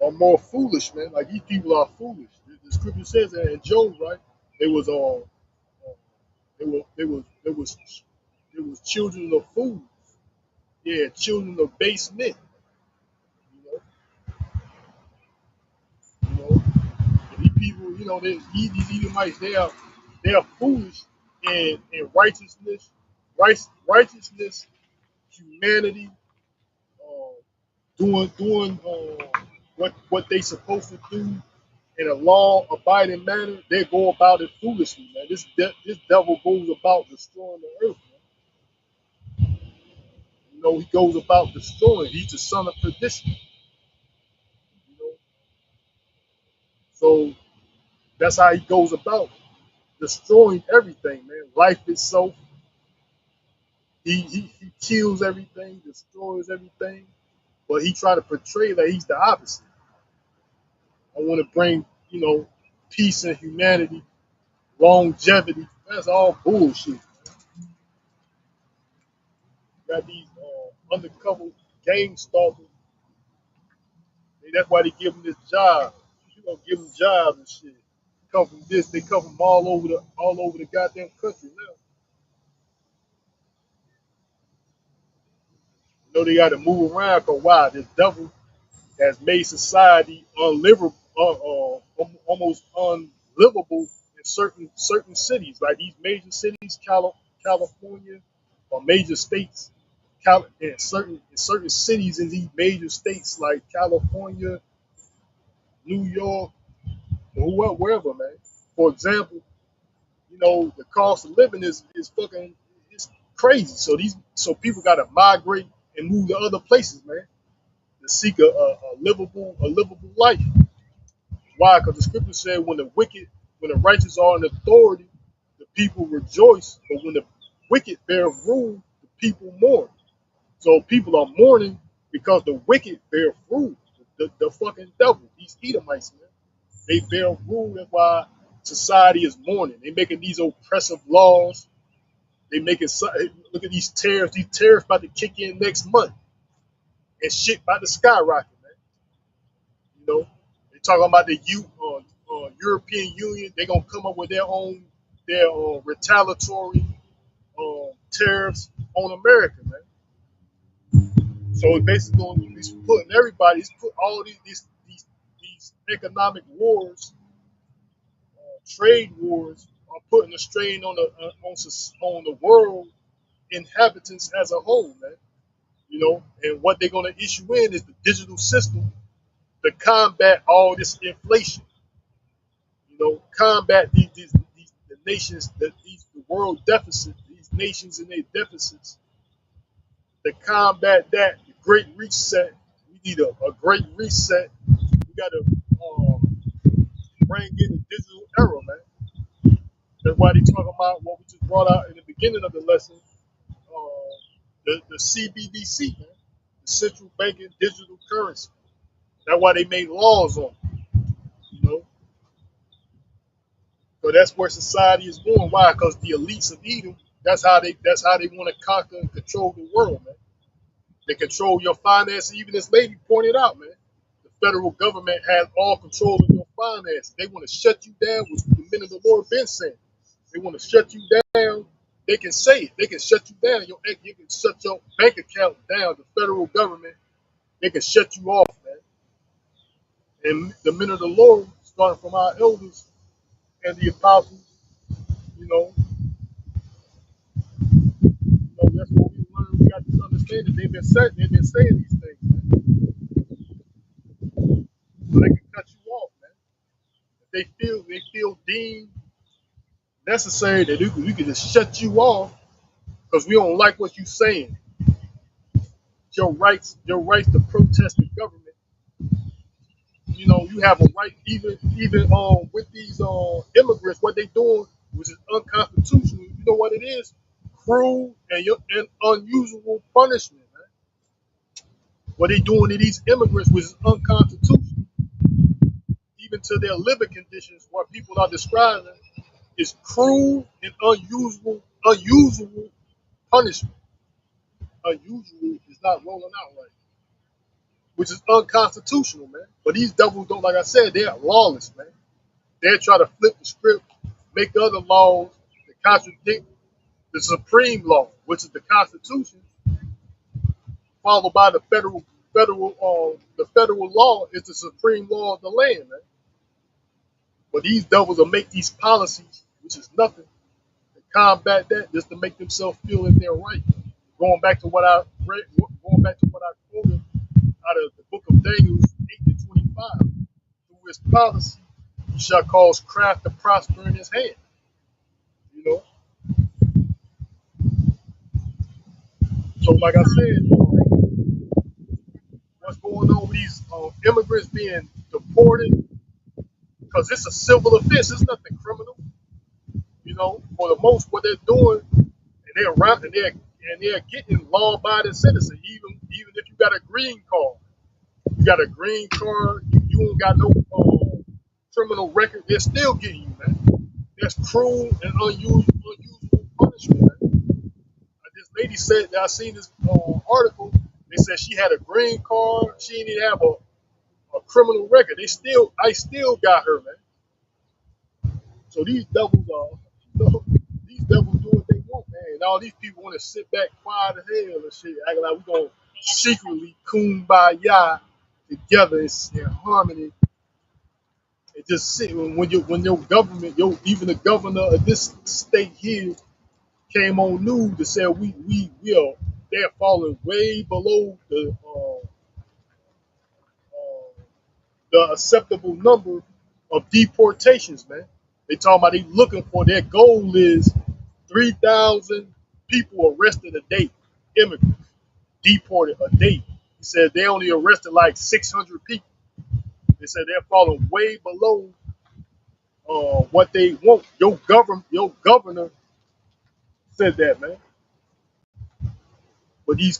are more foolish, man. Like these people are foolish. The scripture says that in Job, right? They was they was children of fools. Yeah, children of base men. You know. These people, these Edomites, they are foolish in righteousness, righteousness, humanity, uh, doing what they supposed to do in a law abiding manner. They go about it foolishly, man. This devil goes about destroying the earth, man. He goes about destroying. He's the son of perdition. You know, so that's how he goes about destroying everything, man. Life itself. He kills everything, destroys everything, but he try to portray that he's the opposite. I want to bring, peace and humanity, longevity. That's all bullshit. Got these undercover gang stalkers. That's why they give them this job. You know, give them jobs and shit. Come from this, they come from all over the goddamn country now. They got to move around because why? This devil has made society unlivable, almost unlivable in certain cities, like these major cities, California, or major states. In certain cities in these major states like California, New York, or wherever, man. For example, the cost of living is fucking it's crazy. So people got to migrate and move to other places, man, to seek a livable life. Why? Because the scripture said when the righteous are in authority, the people rejoice. But when the wicked bear rule, the people mourn. So people are mourning because the wicked bear rule. The fucking devil, these Edomites, man. They bear rule. That's why society is mourning. They making these oppressive laws. They making look at these tariffs. These tariffs about to kick in next month, and shit about to skyrocket, man. They talking about the European Union. They're gonna come up with their retaliatory tariffs on America, man. So it's basically he's putting everybody. He's put all these economic wars, trade wars, are putting a strain on the world inhabitants as a whole, man. And what they're gonna issue in is the digital system to combat all this inflation. Combat the nations the world deficit, these nations and their deficits. To combat that, the Great Reset, we need a great reset. We got to bring in the digital era, man. That's why they talking about what we just brought out in the beginning of the lesson, the CBDC, man, the central banking digital currency. That's why they made laws on it, you know. So that's where society is going. Why? Because the elites of Edom, that's how they want to conquer and control the world, man. They control your finances. Even this lady pointed out, man, the federal government has all control of your finances. They want to shut you down, which the men of the Lord been saying. they want to shut you down, they can say it. They can shut you down. You can shut your bank account down. The federal government, they can shut you off, man. And the men of the Lord, starting from our elders and the apostles, you know, that's what we learned. We got this understanding. They've been saying these things, man. So they can cut you off, man. If they feel deemed necessary that we can just shut you off because we don't like what you're saying. Your rights to protest the government. You know, you have a right, even with these immigrants, what they doing, which is unconstitutional. You know what it is? Cruel and unusual punishment, man. What they doing to these immigrants, which is unconstitutional, even to their living conditions, what people are describing is cruel and unusual punishment. Unusual is not rolling out right, which is unconstitutional, man. But these devils don't, like I said, they're lawless, man. They try to flip the script, make other laws that contradict the supreme law, which is the Constitution, followed by the federal law is the supreme law of the land, man. But these devils will make these policies, which is nothing, to combat that, just to make themselves feel that they're right. Going back to what I read, going back to what I quoted out of the book of Daniel 8:25, through his policy, he shall cause craft to prosper in his hand. You know, so like I said, what's going on with these immigrants being deported? Because it's a civil offense. It's nothing criminal. You know, for the most, what they're doing, and they're getting law-abiding citizens. Even if you got a green card, you don't got no criminal record. They're still getting you, man. That's cruel and unusual punishment, man. This lady said that I seen this article. They said she had a green card. She didn't even have a criminal record. I still got her, man. So these devils are, these devils do what they want, man. And all these people want to sit back quiet as hell and shit, acting like we gonna secretly kumbaya together in harmony and just sit. When your government, even the governor of this state here came on news to say they're falling way below the acceptable number of deportations, man. They talking about they looking for, their goal is 3,000 people arrested a day, immigrants deported a day. He said they only arrested like 600 people. They said they're falling way below what they want. Your governor said that, man. But these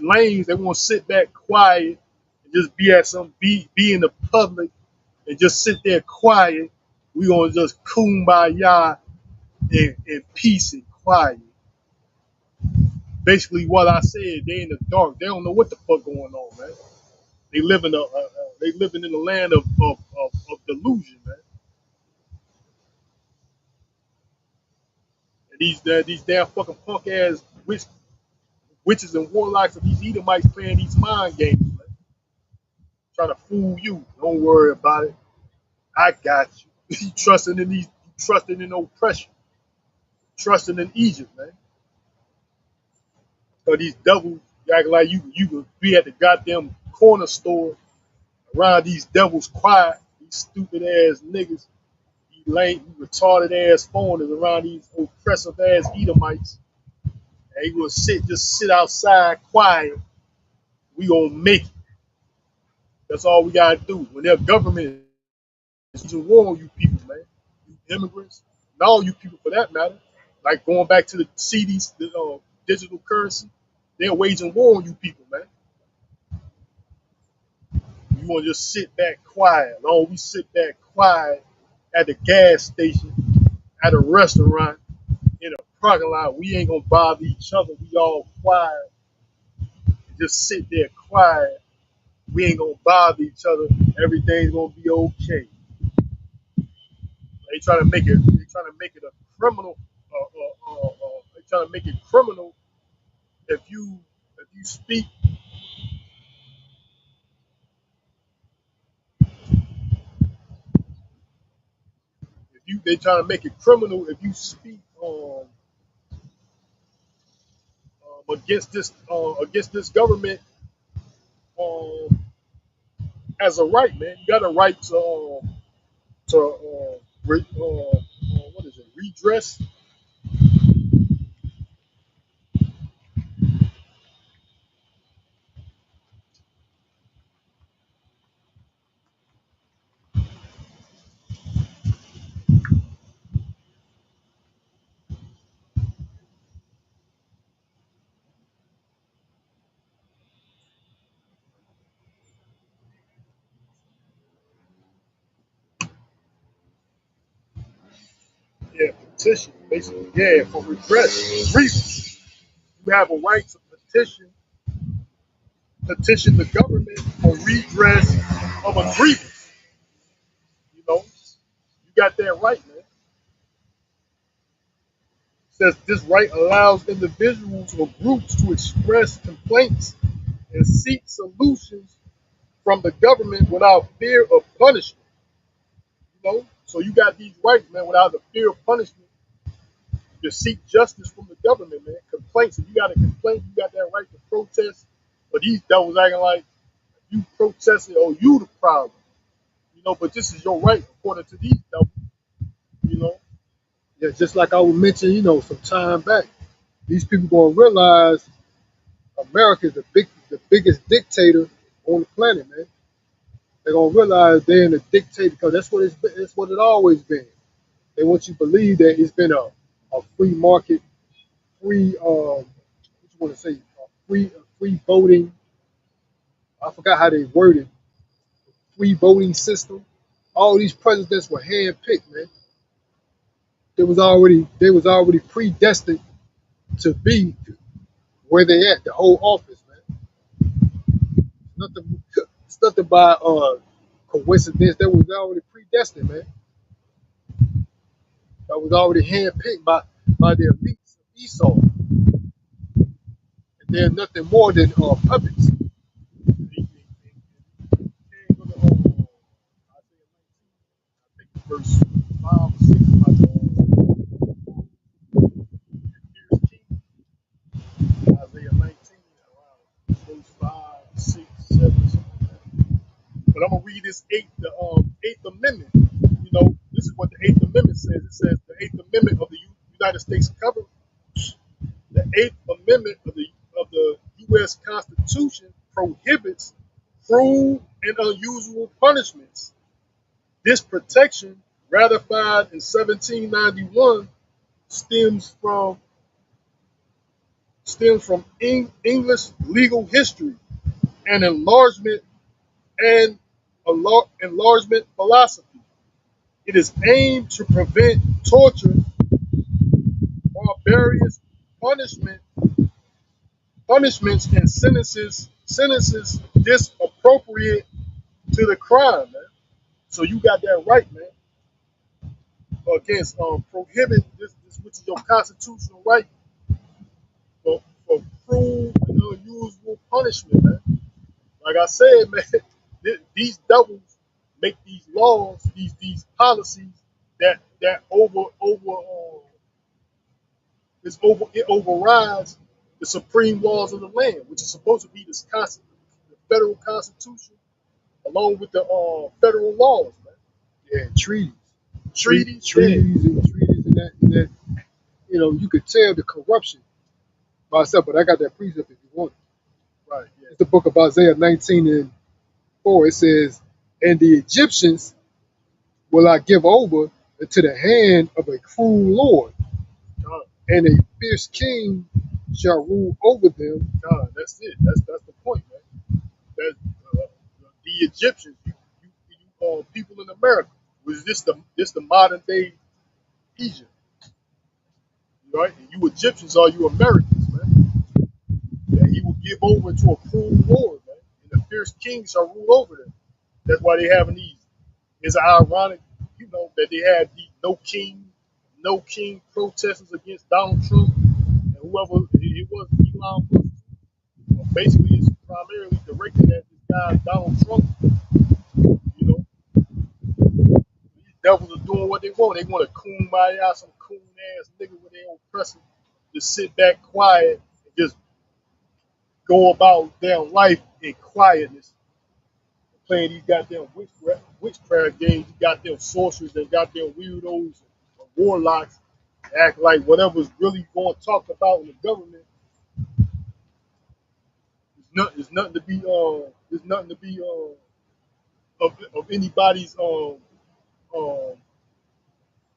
lanes, they want to sit back quiet and just be in the public and just sit there quiet. We gonna just kumbaya in peace and quiet. Basically, what I said, they in the dark. They don't know what the fuck going on, man. They living in the land of delusion, man. And these damn fucking punk ass witches and warlocks of these Edomites playing these mind games, man. Trying to fool you. Don't worry about it. I got you. You trusting in oppression, trusting in Egypt, man. So these devils act like you could be at the goddamn corner store around these devils quiet, these stupid ass niggas, these lame, retarded ass foreigners around these oppressive ass Edomites. And he will just sit outside quiet. We gonna make it. That's all we gotta do. When their government is to warn you people, man, you immigrants, and all you people for that matter, like going back to the CDs, the digital currency, they're waging war on you people, man. You want to just sit back quiet. Long we sit back quiet at the gas station, at a restaurant, in a parking lot, we ain't gonna bother each other. We all quiet. Just sit there quiet. We ain't gonna bother each other. Everything's gonna be okay. They trying to make it a criminal. They trying to make it criminal if you speak. If you they trying to make it criminal if you speak against this government um, as a right, man. You got a right to what is it? Redress. Yeah, petition, basically. Yeah, for redress, grievance. You have a right to petition the government for redress of a grievance. You know, you got that right, man. It says this right allows individuals or groups to express complaints and seek solutions from the government without fear of punishment. You know, so you got these rights, man, without the fear of punishment to seek justice from the government, man. Complaints. If you got a complaint, you got that right to protest. But these devils acting like you protested, oh, you the problem. You know, but this is your right according to these devils. You know, Yeah, just like I was mentioning, some time back, these people gonna realize America is the biggest dictator on the planet, man. They're gonna realize they're in a dictator because that's what it's been, it's what it always been. They want you to believe that it's been a free market, free what you want to say, free voting. I forgot how they worded free voting system. All these presidents were handpicked, man. They was already predestined to be where they at, the whole office, man. Nothing, it's nothing by coincidence. That was already predestined, man. That was already handpicked by the elites of Esau, and they're nothing more than puppets. verse 5 or 6 about Isaiah 19, around verse 5, 6, 7, something like that. But I'm gonna read this Eighth Amendment. You know, this is what the Eighth Amendment says. It says the Eighth Amendment of the United States Government, the Eighth Amendment of the U.S. Constitution prohibits cruel and unusual punishments. This protection, ratified in 1791, stems from English legal history and and enlargement philosophy. It is aimed to prevent torture, barbarous punishment, punishments, and sentences disappropriate to the crime, man. So you got that right, man. Against prohibit this which is your constitutional right for cruel and unusual punishment, man. Like I said, man, these devils make these laws, these policies that it overrides the supreme laws of the land, which is supposed to be the federal constitution, along with the federal laws, man. Yeah, treaties, Treaties, yeah, treaties, and that. You could tell the corruption by itself. But I got that precept if you want it. right, yeah, It's the book of Isaiah 19:4. It says, "And the Egyptians will I give over into the hand of a cruel lord, God, and a fierce king shall rule over them." God, that's it. That's the point, man. That the Egyptians, people in America, was this the modern day Egypt, right? And you Egyptians are you Americans, man. That he will give over to a cruel lord, man, and the fierce king shall rule over them. That's why they having these. It's ironic, that they had these no king, no king protesters against Donald Trump and whoever it was, Elon Musk. Basically, it's primarily directed at this guy Donald Trump. You know, these devils are doing what they want. They want to kumbaya some coon ass nigga with their oppressor, just sit back quiet and just go about their life in quietness, playing these goddamn witchcraft games, these goddamn sorcerers and goddamn weirdos and warlocks, act like whatever's really going to talk about in the government is nothing to be of anybody's um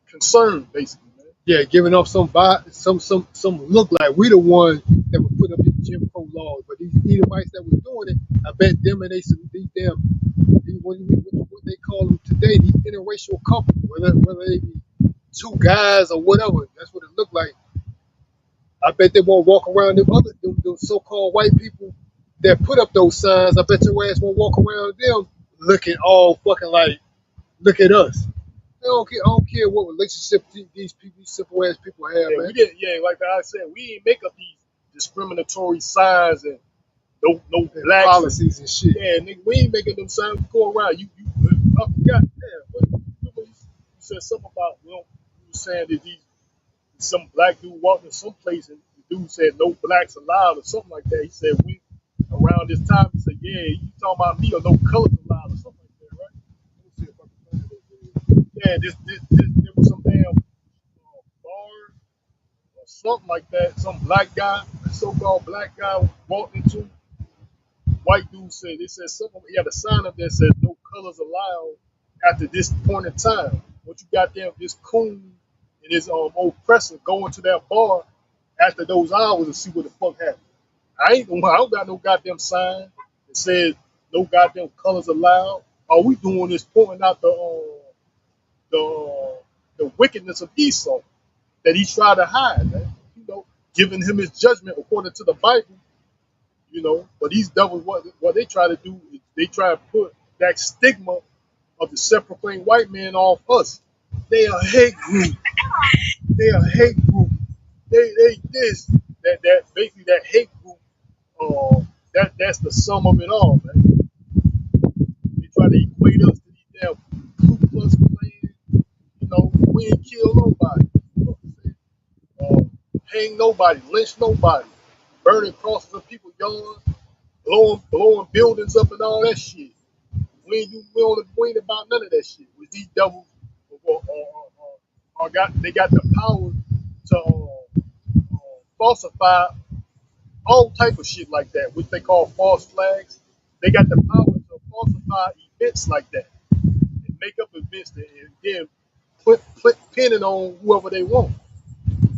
concern, basically, man. Yeah, giving up some look like we the ones that would put up these Jim Crow laws, but these Edomites that was doing it, I bet them and these damn what they call them today, these interracial couples, whether they be two guys or whatever, that's what it looked like. I bet they won't walk around them so-called white people that put up those signs. I bet your ass won't walk around them looking all fucking like, look at us. I don't care what relationship these people, these simple ass people have, Yeah, man. we didn't. Yeah, like I said, we didn't make up these discriminatory signs and no And blacks policies and shit. yeah, nigga, we ain't making them signs go around. I forgot. Damn, you said something about you were saying that some black dude walked in some place and the dude said no blacks allowed or something like that. He said we around this time. He said, yeah, you talking about me or no colors allowed or something like that, right? Let me see if I can find it. Yeah, there was some damn bar or something like that. Some black guy, so-called black guy, walked into. White dude said they said something. He had a sign up there that said no colors allowed after this point in time. What you got there, this coon and his oppressor going to that bar after those hours to see what the fuck happened. I don't got no goddamn sign that says no goddamn colors allowed. All we doing is pointing out the wickedness of Esau that he tried to hide, man. You know, giving him his judgment according to the Bible. You know, but these devils, what they try to do is they try to put that stigma of the self-proclaimed white man off us. They a hate group. They a hate group. They this that basically that hate group. That's the sum of it all, man. They try to equate us to these damn Ku Klux Klan. You know, we ain't kill nobody. You know what I'm saying? Hang nobody, lynch nobody, burning crosses of people's yards, blowing buildings up and all that shit. We ain't about none of that shit. With these devils, they got the power to falsify all type of shit like that, which they call false flags. They got the power to falsify events like that and make up events that and then put pinning on whoever they want.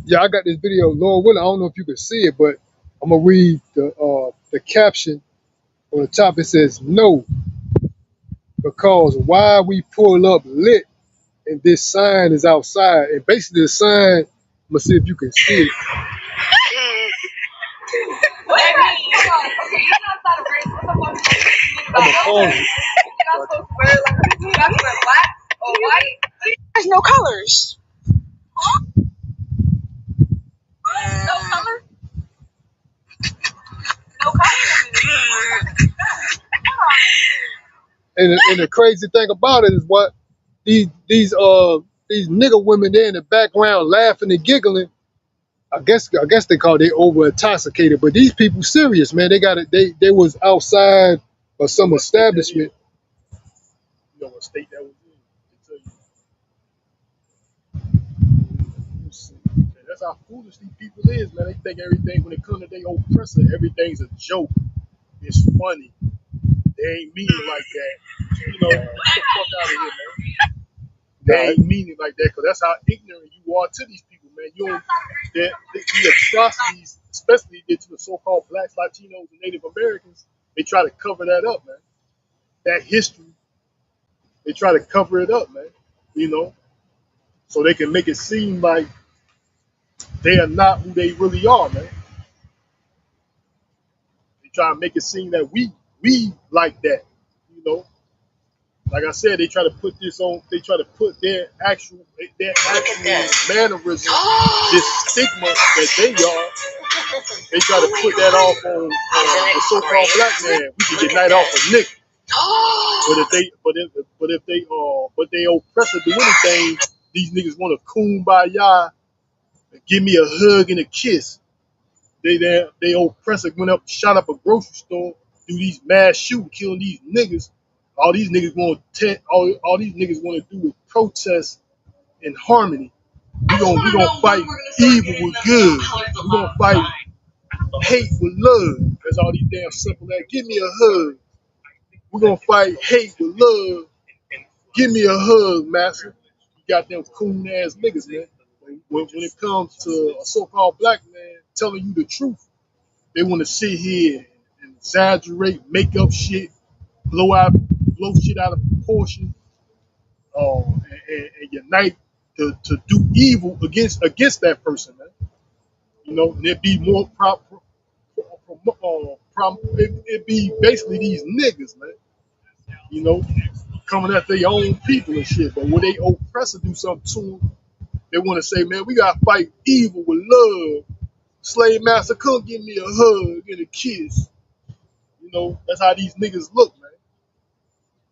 Yeah, I got this video, Lord willing. I don't know if you can see it, but I'm gonna read the caption on the top. It says, "No, because why we pull up lit and this sign is outside." And basically, the sign. I'm gonna see if you can see it. What I mean, okay, you're not outside of race. What the fuck is I'm gonna pause it. you're not supposed to wear like you're not supposed to wear black or white? There's no colors. No color? No color? And the crazy thing about it is what these nigger women there in the background laughing and giggling. I guess they call they over intoxicated, but these people serious, man. They got it. They was outside of some What state that is? establishment. You know what state that was in? They tell you. That's how foolish these people is, man. They think everything when it comes to their oppressor, everything's a joke. It's funny. They ain't mean it like that. You know, get the fuck out of here, man. They ain't mean it like that because that's how ignorant you are to these people, man. You don't, the atrocities, especially to the so-called blacks, Latinos, and Native Americans, they try to cover that up, man. That history, they try to cover it up, man. You know, so they can make it seem like they are not who they really are, man. They try to make it seem that we like that, you know. like I said, they try to put this on. They try to put their actual mannerism, this stigma that they are. They try to put that off on the so-called black man. We can get night off a nigga. But they oppressor do anything. These niggas want to kumbaya, give me a hug and a kiss. They oppressor went up, shot up a grocery store, do these mass shooting, killing these niggas. All these niggas want all these niggas want to do is protest in harmony. We gonna fight evil with good. We gonna fight hate with love. That's all these damn simple that. Give me a hug. We're gonna fight hate with love. Give me a hug, master. You got them coon ass niggas, man. When it comes to a so-called black man telling you the truth, they want to sit here and exaggerate, make up shit, blow shit out of proportion, and unite to do evil against that person, man. You know, and it'd be more it'd be basically these niggas, man. You know, coming at their own people and shit. But when they oppressor do something to them, they want to say, man, we gotta fight evil with love. Slave master, come give me a hug and a kiss. You know, that's how these niggas look, man.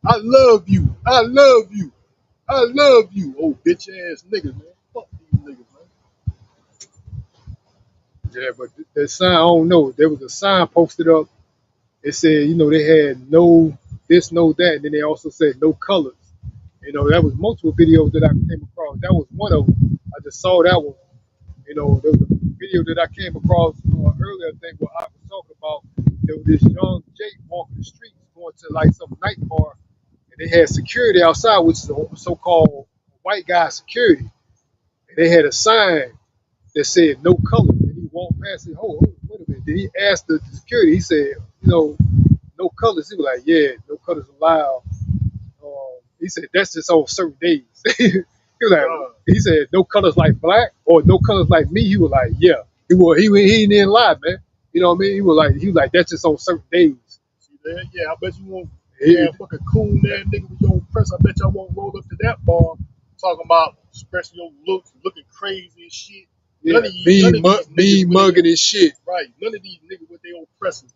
I love you. I love you. I love you. Oh, bitch ass niggas, man. Fuck these niggas, man. Yeah, but that sign, I don't know. There was a sign posted up. It said, you know, they had no this, no that, and then they also said no colors. You know, that was multiple videos that I came across. That was one of them. I just saw that one. You know, there was a video that I came across earlier, I think, where I was talking about there was this young Jake walking the streets going to like some night bar, and they had security outside, which is a so-called white guy security. And they had a sign that said no colors. And he walked past it. Oh, wait a minute. Then he asked the security, he said, you know, no colors. He was like, yeah, no colors allowed. He said that's just on certain days. He was like, he said no colors like black or no colors like me. He was like, yeah. He didn't lie, man. You know what I mean? He was like that's just on certain days. See that? Yeah, I bet you won't. Yeah, fucking cool that nigga with your press. I bet y'all won't roll up to that bar talking about expressing your looks, looking crazy and shit. Yeah, mean mugging and shit. Right. None of these niggas with their oppressors.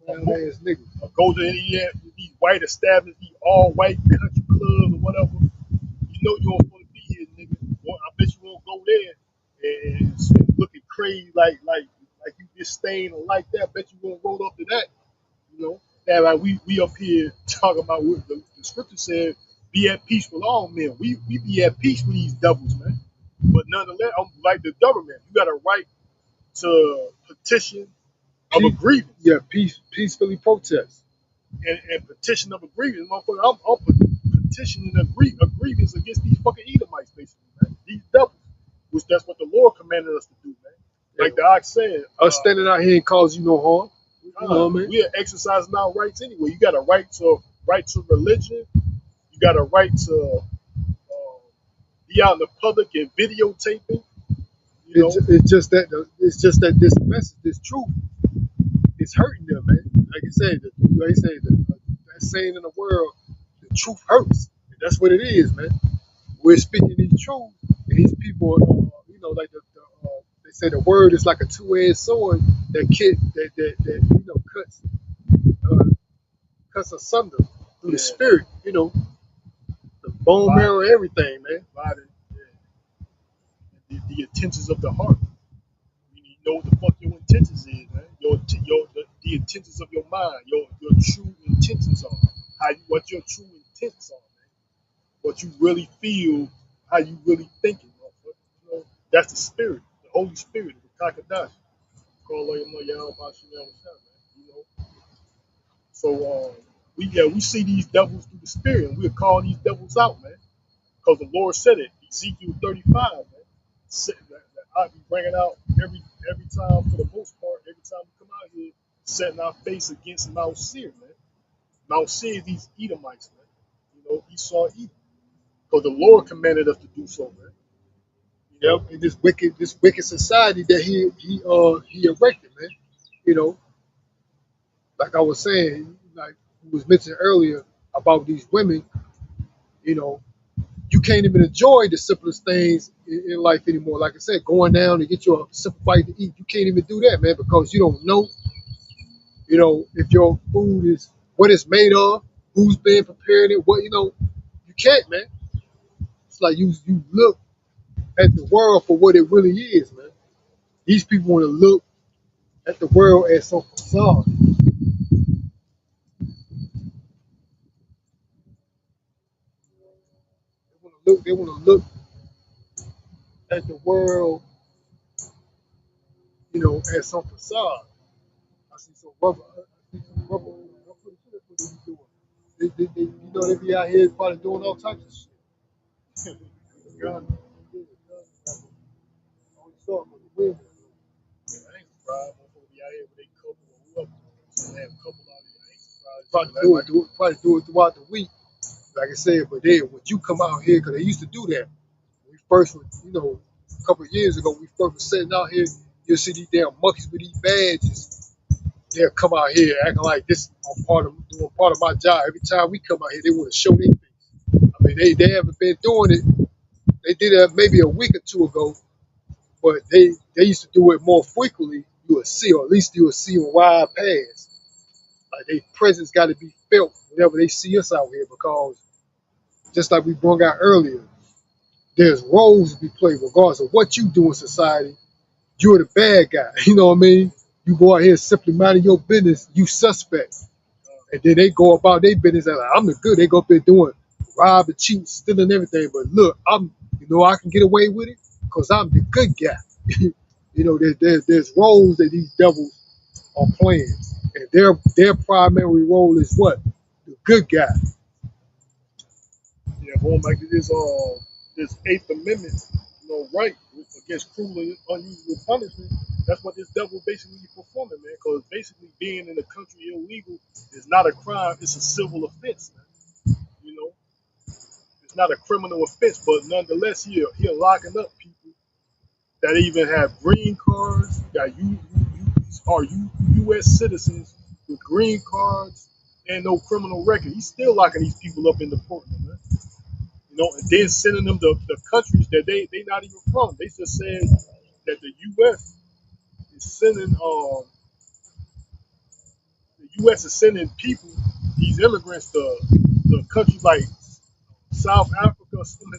Ass niggas. Go to any these white established, these all white country clubs or whatever. You know you don't want to be here, nigga. I bet you won't go there and looking crazy like you just staying like that. I bet you won't roll up to that. You know, and like we up here talking about what the scripture said, be at peace with all men. We be at peace with these devils, man. But nonetheless, like the government, you got a right to petition of a grievance. Yeah, peacefully protest. And petition of a grievance. Motherfucker, I'm petitioning a grievance against these fucking Edomites, basically, man. These devils. Which that's what the Lord commanded us to do, man. Like the ox said. Us standing out here and cause you no harm. You know what I mean? We are exercising our rights anyway. You got a right to religion. You got a right to be out in the public and videotaping. It's just that this message, this truth, is hurting them, man. Like I said, that saying in the world, the truth hurts. And that's what it is, man. We're speaking these truths, and these people, you know, like they say the word is like a two-edged sword that cuts asunder through the spirit, you know, the bone marrow, everything, man. The intentions of the heart. You need to know what the fuck your intentions is, man. The intentions of your mind, your true intentions are. What your true intents are, man. What you really feel, how you really thinking, you know, that's the spirit, the Holy Spirit, the Kakadash. Call on your y'all about man. You know. So we see these devils through the spirit, and we're calling these devils out, man. Because the Lord said it, Ezekiel 35, man. That I be bringing out every time, for the most part, every time we come out here, setting our face against Mount Seir, man. Mount Seir is these Edomites, man. You know, Esau Edom. Because the Lord commanded us to do so, man. You know, in this wicked society that he erected, man. You know, like I was saying, like you was mentioning earlier about these women You know, you can't even enjoy the simplest things in life anymore. Like I said, going down to get you a simple bite to eat, you can't even do that, man, because you don't know, if your food is what it's made of, who's been preparing it, you can't, man. It's like you look at the world for what it really is, man. These people want to look at the world as some facade. They want to look at the world, as some facade. I see some rubber. I see some rubber. I'm pretty sure that's what they be doing. They be out here probably doing all types of shit. Gun, always saw it with the wind. I ain't surprised motherfuckers be out here with a couple or whoever. So they have a couple out here. I ain't surprised. Probably do it throughout the week, like I said. But then when you come out here, because they used to do that. When we first, a couple of years ago, we first were sitting out here. You'll see these damn monkeys with these badges. They'll come out here acting like this. I'm doing part of my job. Every time we come out here, they want to show their face. I mean, they haven't been doing it. They did it maybe a week or two ago, but they used to do it more frequently. You would see, or at least you would see them ride past. Like their presence got to be felt whenever they see us out here, because just like we brought out earlier, there's roles to be played regardless of what you do in society. You're the bad guy. You know what I mean? You go out here simply minding your business, you suspect. And then they go about their business and like, I'm the good. They go up there doing robbing, cheating, stealing everything. But look, I can get away with it because I'm the good guy. There's roles that these devils are playing. And their primary role is what? The good guy. Yeah, going back to this Eighth Amendment, right against cruel and unusual punishment. That's what this devil basically performing, man. Because basically being in the country illegal is not a crime; it's a civil offense, man. It's not a criminal offense, but nonetheless, he locking up people that even have green cards, that are U.S. citizens with green cards and no criminal record. He's still locking these people up in the Portland, man. And then sending them to the countries that they not even from. They just said that the U.S. is sending people, these immigrants to countries like South Africa, some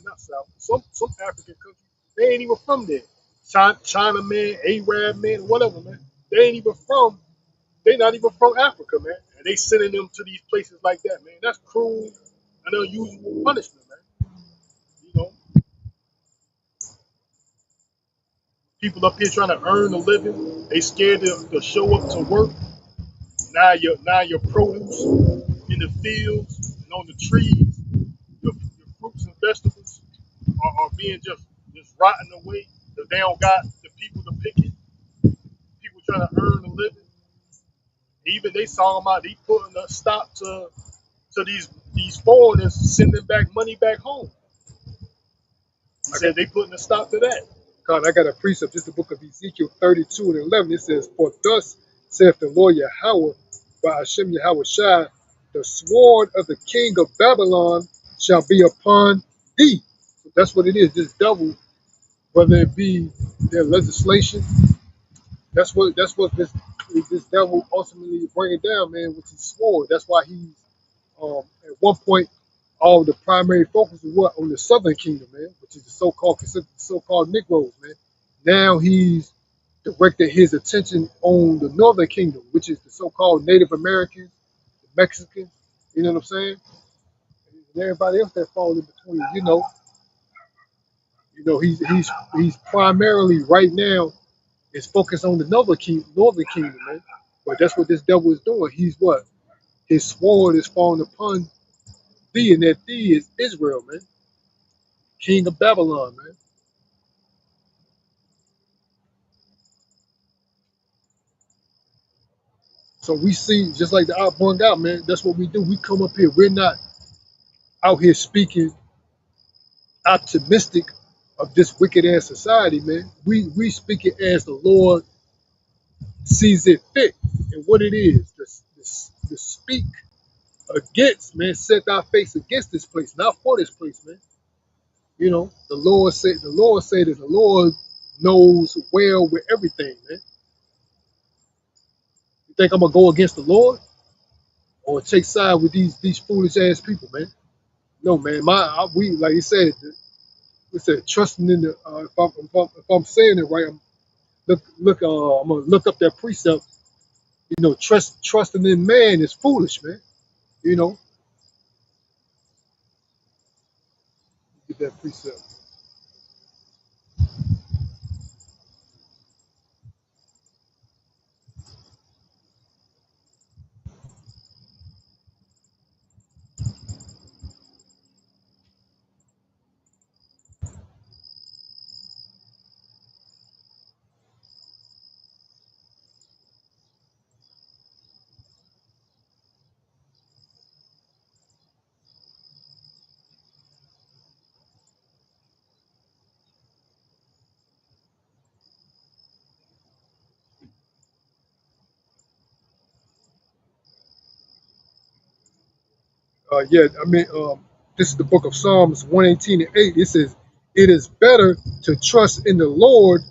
African countries. They ain't even from there. China man, Arab man, whatever, man. They not even from Africa, man. And they sending them to these places like that, man. That's cruel and unusual punishment, man. People up here trying to earn a living. They scared to show up to work. Now your produce in the fields and on the trees, your fruits and vegetables are being just rotting away because they don't got the people to pick it. People trying to earn a living. Even they saw them out. They putting a stop to these foreigners sending back money back home. He said they putting a stop to that. God, I got a precept, just the book of Ezekiel 32 and 11. It says, "For thus saith the Lord Yahweh, by Hashem Yahweh Shai, the sword of the king of Babylon shall be upon thee." So that's what it is. This devil, whether it be their legislation, that's what this devil ultimately bring it down, man, with his sword. That's why he's at one point all the primary focus was what on the Southern Kingdom, man, which is the so-called Negroes, man. Now he's directed his attention on the Northern Kingdom, which is the so-called Native Americans, the Mexicans. You know what I'm saying? And everybody else that falls in between. He's primarily right now is focused on the Northern Kingdom, man. But that's what this devil is doing. He's what? His sword is falling upon thee, and that thee is Israel, man. King of Babylon, man. So we see, just like the out brung out, man, that's what we do. We come up here. We're not out here speaking optimistic of this wicked ass society, man. We speak it as the Lord sees it fit and what it is to speak against, man, set our face against this place, not for this place, man. You know, the Lord said that the Lord knows well with everything, man. You think I'm gonna go against the Lord or take side with these foolish ass people, man? No, man. We like you said, we said trusting in the. If I'm saying it right, I'm gonna look up that precept. You know, trusting in man is foolish, man. You know, get that precept. Yeah, I mean, this is the book of Psalms 118 and 8. It says, "It is better to trust in the Lord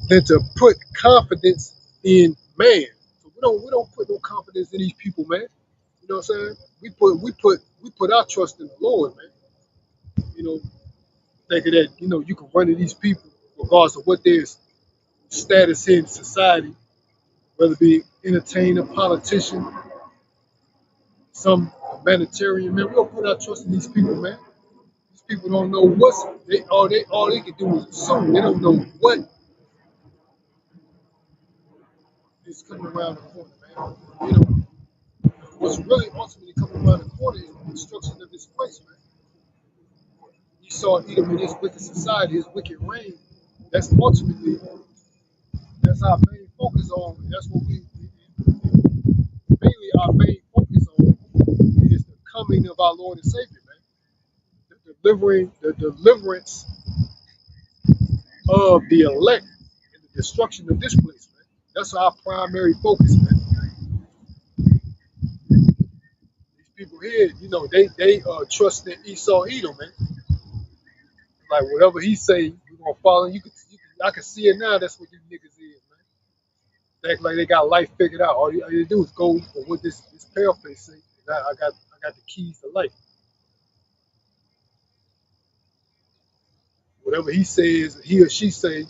than to put confidence in man." So we don't put no confidence in these people, man. You know what I'm saying? We put our trust in the Lord, man. You know, thinking that you can run to these people regardless of what their status in society, whether it be entertainer, politician, some humanitarian, man. We don't put our trust in these people, man. These people don't know what's all they can do is assume. They don't know what is coming around the corner, man. You know, what's really ultimately coming around the corner is the destruction of this place, man. You saw Edom in his wicked society, his wicked reign. That's ultimately that's our main focus on. That's what we mainly our main focus on is the coming of our Lord and Savior, man. The deliverance of the elect and the destruction of this place, man. That's our primary focus, man. These people here, they trust in Esau Edom, man. Like whatever he say, we're gonna follow. I can see it now. That's what these niggas is, man. They act like they got life figured out. All you do is go for what this pale face say. I got the keys to life. Whatever he says, he or she say,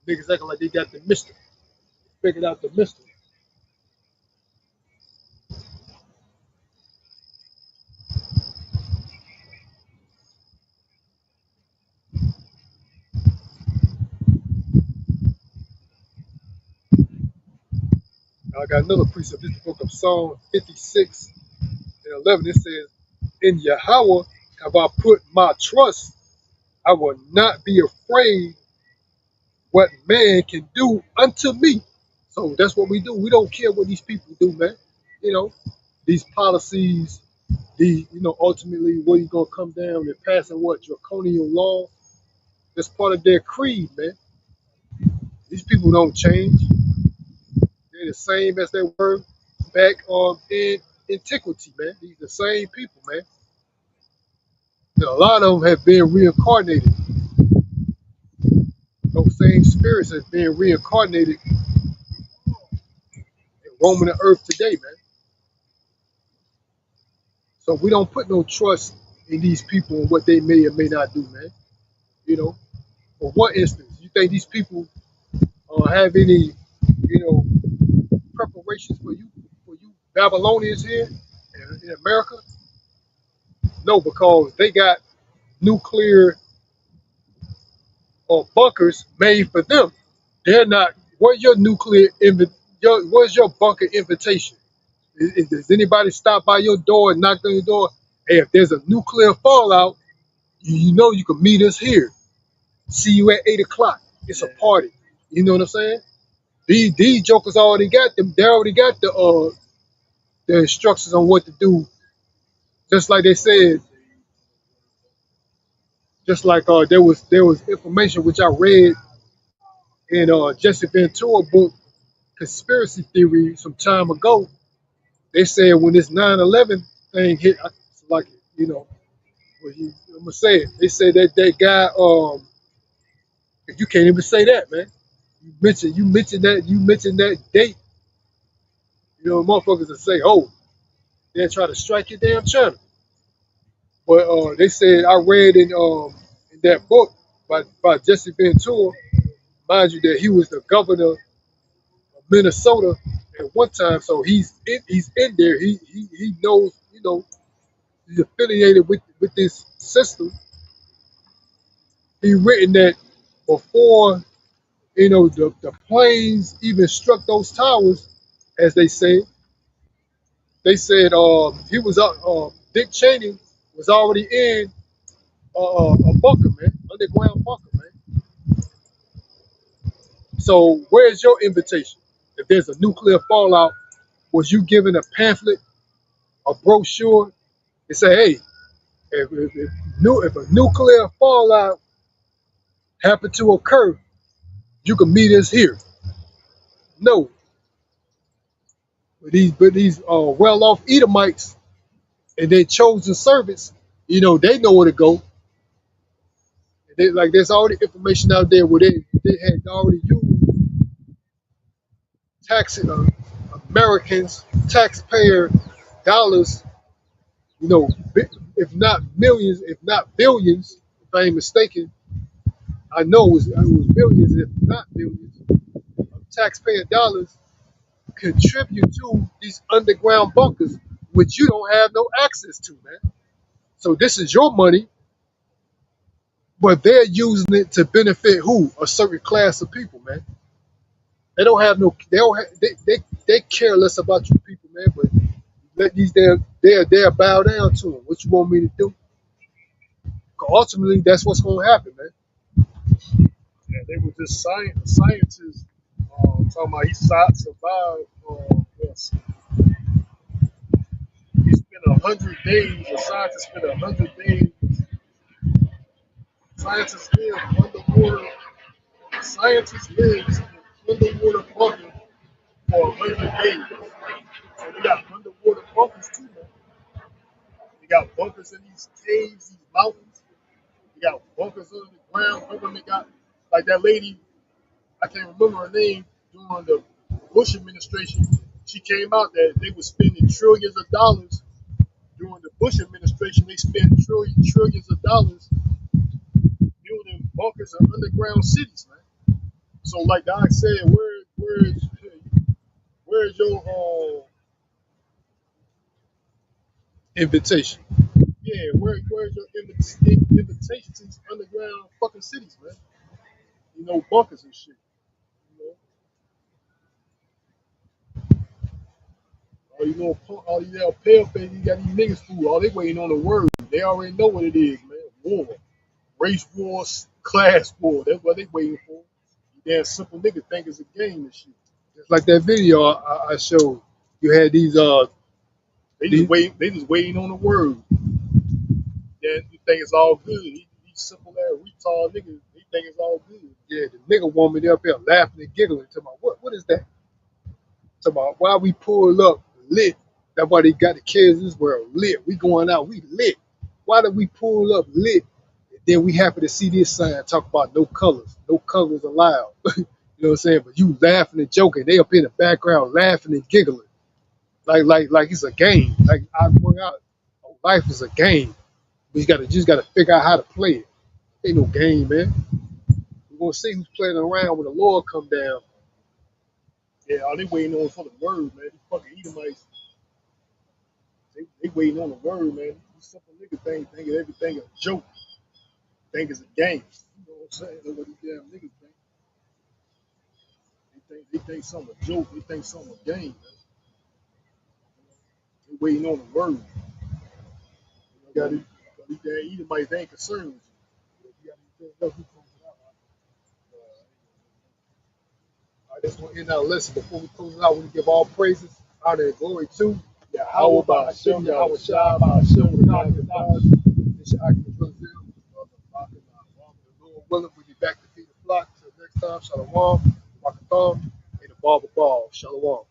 niggas acting like they got the mystery, figured out the mystery. Now I got another precept. This book of Psalm 56 and 11. It says, "In Yahweh have I put my trust. I will not be afraid what man can do unto me." So that's what we do. We don't care what these people do, man. You know, these policies, ultimately what you gonna come down and passing what draconian law. That's part of their creed, man. These people don't change. They're the same as they were back in antiquity, man. These are the same people, man. And a lot of them have been reincarnated. Those same spirits have been reincarnated and roaming the earth today, man. So we don't put no trust in these people and what they may or may not do, man. You know, for one instance, you think these people have any, preparations for you Babylonians here in America? No, because they got nuclear bunkers made for them. They're not. Where's your where's your bunker invitation? Does anybody stop by your door and knock on your door? Hey, if there's a nuclear fallout, you know you can meet us here. See you at 8 o'clock. It's a party. You know what I'm saying? These jokers already got them. They already got the instructions on what to do. Just like they said. Just like there was information which I read in Jesse Ventura book, Conspiracy Theory, some time ago. They said when this 9/11 thing hit, it's like, I'm gonna say it. They said that guy, you can't even say that, man. You mentioned that date. Motherfuckers will say, oh, they'll try to strike your damn channel. But they said I read in that book by Jesse Ventura, mind you, that he was the governor of Minnesota at one time, so he's in there. He knows, he's affiliated with this system. He written that before the planes even struck those towers, as they said he was Dick Cheney was already in a bunker, man, underground bunker, man. So where's your invitation? If there's a nuclear fallout, was you given a pamphlet, a brochure, and say, hey, if a nuclear fallout happened to occur, you can meet us here? No. But these well-off Edomites and their chosen servants, they know where to go. There's already information out there where they had already used taxing Americans, taxpayer dollars, if not millions, if not billions, if I ain't mistaken. I know it was billions, if not billions, of taxpayer dollars contribute to these underground bunkers, which you don't have no access to, man. So this is your money, but they're using it to benefit who? A certain class of people, man. They don't have no. They don't. They care less about you people, man. But let these they'll bow down to them. What you want me to do? 'Cause ultimately, that's what's gonna happen, man. Yeah, they were just scientists talking about he survived. Yes, he spent 100 days. A scientist spent 100 days. Scientists live underwater. Scientists live in underwater bunker for 100 days. So they got underwater bunkers too, man. They got bunkers in these caves, these mountains. They got bunkers under the ground. Government got like that lady. I can't remember her name during the Bush administration. She came out that they were spending trillions of dollars during the Bush administration. They spent trillions of dollars building bunkers and underground cities, man. So, like Doc said, where's your Invitation. yeah, where's your invitation to these underground fucking cities, man? Bunkers and shit. You know, all you little pale face, you got these niggas fool. All they waiting on the word. They already know what it is, man. War, race wars, class war. That's what they waiting for. You damn simple nigga think it's a game and shit. Just like that video I showed. You had these They just waiting on the word. Yeah, you think it's all good. These simple ass retard niggas, they think it's all good. yeah, the nigga woman up here laughing and giggling to my what is that? To my why we pull up lit. That's why they got the kids in this world lit. We going out, we lit. Why did we pull up lit? Then we happy to see this sign talk about no colors allowed. You know what I'm saying? But you laughing and joking. They up in the background laughing and giggling. Like it's a game. Like I bring out life is a game. You just gotta figure out how to play it. Ain't no game, man. We're gonna see who's playing around when the Lord come down. Yeah, all they waiting on for the word, man. These fucking Edomites, they waiting on the word, man. These simple niggas think everything a joke, think it's a game. You know what I'm saying? That's what these damn niggas think. They think something a joke. They think something a game, man. They waiting on the word. You got These damn Edomites, they ain't concerned with you. I just want to end our lesson before we close it out. We give all praises, honor, and glory to How Yahweh, about Hashem, Hashem, Yahweh Yahweh Shah, Shah, Hashem, Hashem, Rakah, Rakah, Kadash, Mishak, and Brazil. Lord willing, we'll be back to feed the flock. Till next time, Shalom, Rakatham, and the Barber Ball. Shalom.